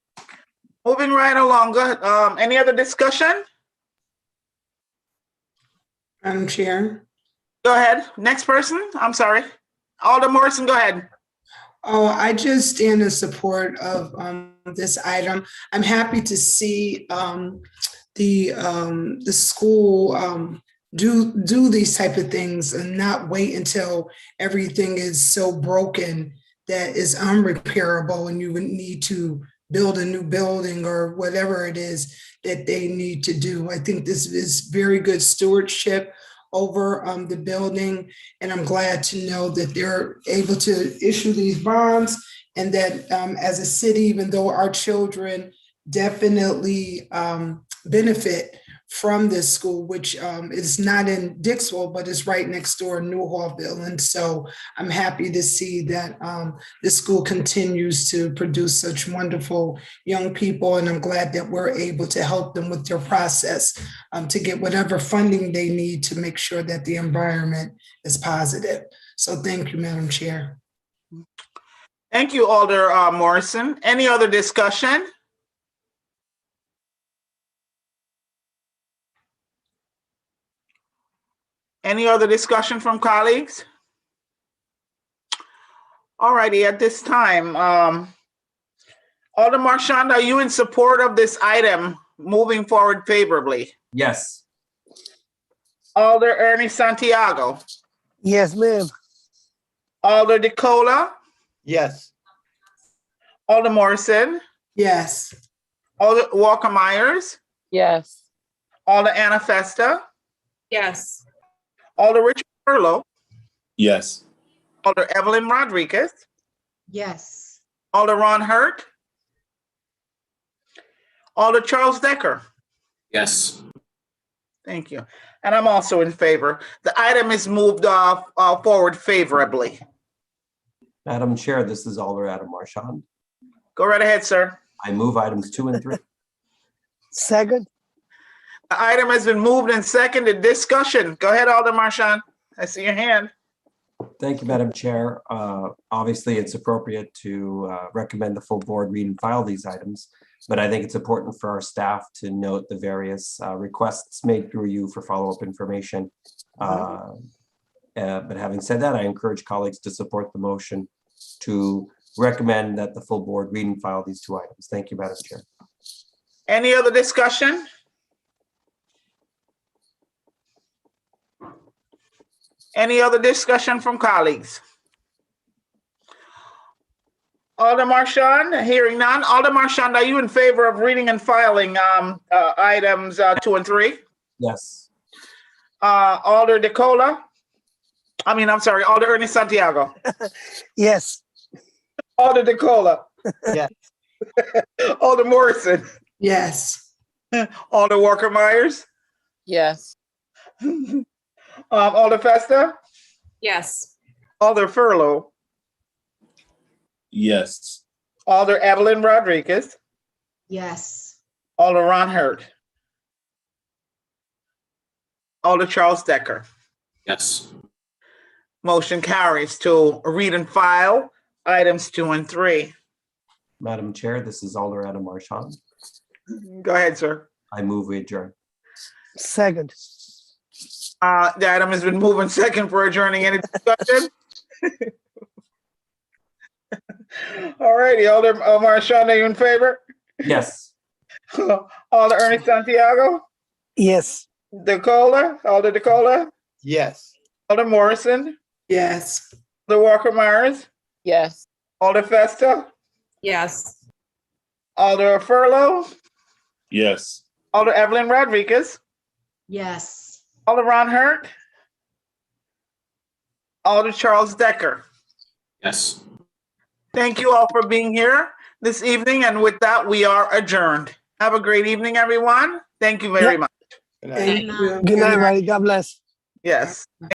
S2: Moving right along. Go ahead. Any other discussion?
S10: Madam Chair.
S2: Go ahead. Next person. I'm sorry. Alder Morrison, go ahead.
S10: Oh, I just stand in support of this item. I'm happy to see the school do these type of things and not wait until everything is so broken that is unrepairable and you would need to build a new building or whatever it is that they need to do. I think this is very good stewardship over the building, and I'm glad to know that they're able to issue these bonds, and that as a city, even though our children definitely benefit from this school, which is not in Dixwell, but is right next door in Newhallville. And so I'm happy to see that this school continues to produce such wonderful young people. And I'm glad that we're able to help them with their process to get whatever funding they need to make sure that the environment is positive. So thank you, Madam Chair.
S2: Thank you, Alder Morrison. Any other discussion? Any other discussion from colleagues? All righty, at this time, Alder Marchand, are you in support of this item moving forward favorably?
S1: Yes.
S2: Alder Ernie Santiago.
S8: Yes, ma'am.
S2: Alder DeCola.
S9: Yes.
S2: Alder Morrison.
S10: Yes.
S2: Alder Walker Myers.
S6: Yes.
S2: Alder Anna Festa.
S11: Yes.
S2: Alder Richard Furlow.
S16: Yes.
S2: Alder Evelyn Rodriguez.
S13: Yes.
S2: Alder Ron Hurt. Alder Charles Decker.
S15: Yes.
S2: Thank you. And I'm also in favor. The item is moved forward favorably.
S1: Madam Chair, this is Alder Adam Marchand.
S2: Go right ahead, sir.
S1: I move items 2 and 3.
S8: Second.
S2: The item has been moved and seconded. Discussion. Go ahead, Alder Marchand. I see your hand.
S1: Thank you, Madam Chair. Obviously, it's appropriate to recommend the full board read and file these items, but I think it's important for our staff to note the various requests made through you for follow-up information. But having said that, I encourage colleagues to support the motion to recommend that the full board read and file these 2 items. Thank you, Madam Chair.
S2: Any other discussion? Any other discussion from colleagues? Alder Marchand, hearing none. Alder Marchand, are you in favor of reading and filing items 2 and 3?
S1: Yes.
S2: Alder DeCola. I'm sorry, Alder Ernie Santiago.
S8: Yes.
S2: Alder DeCola.
S9: Yes.
S2: Alder Morrison.
S10: Yes.
S2: Alder Walker Myers.
S6: Yes.
S2: Alder Festa.
S11: Yes.
S2: Alder Furlow.
S16: Yes.
S2: Alder Evelyn Rodriguez.
S13: Yes.
S2: Alder Ron Hurt. Alder Charles Decker.
S15: Yes.
S2: Motion carries to read and file items 2 and 3.
S1: Madam Chair, this is Alder Adam Marchand.
S2: Go ahead, sir.
S1: I move we adjourn.
S8: Second.
S2: The item has been moved and second for adjourning. Any discussion? All righty, Alder Marchand, are you in favor?
S1: Yes.
S2: Alder Ernie Santiago.
S8: Yes.
S2: Alder DeCola.
S9: Yes.
S2: Alder Morrison.
S10: Yes.
S2: Alder Walker Myers.
S6: Yes.
S2: Alder Festa.
S11: Yes.
S2: Alder Furlow,
S16: Yes.
S2: Alder Evelyn Rodriguez,
S13: Yes.
S2: Alder Ron Hurt, Alder Charles Decker.
S15: Yes.
S2: Thank you all for being here this evening, and with that, we are adjourned. Have a great evening, everyone. Thank you very much.
S8: Good night, everybody. God bless.
S2: Yes.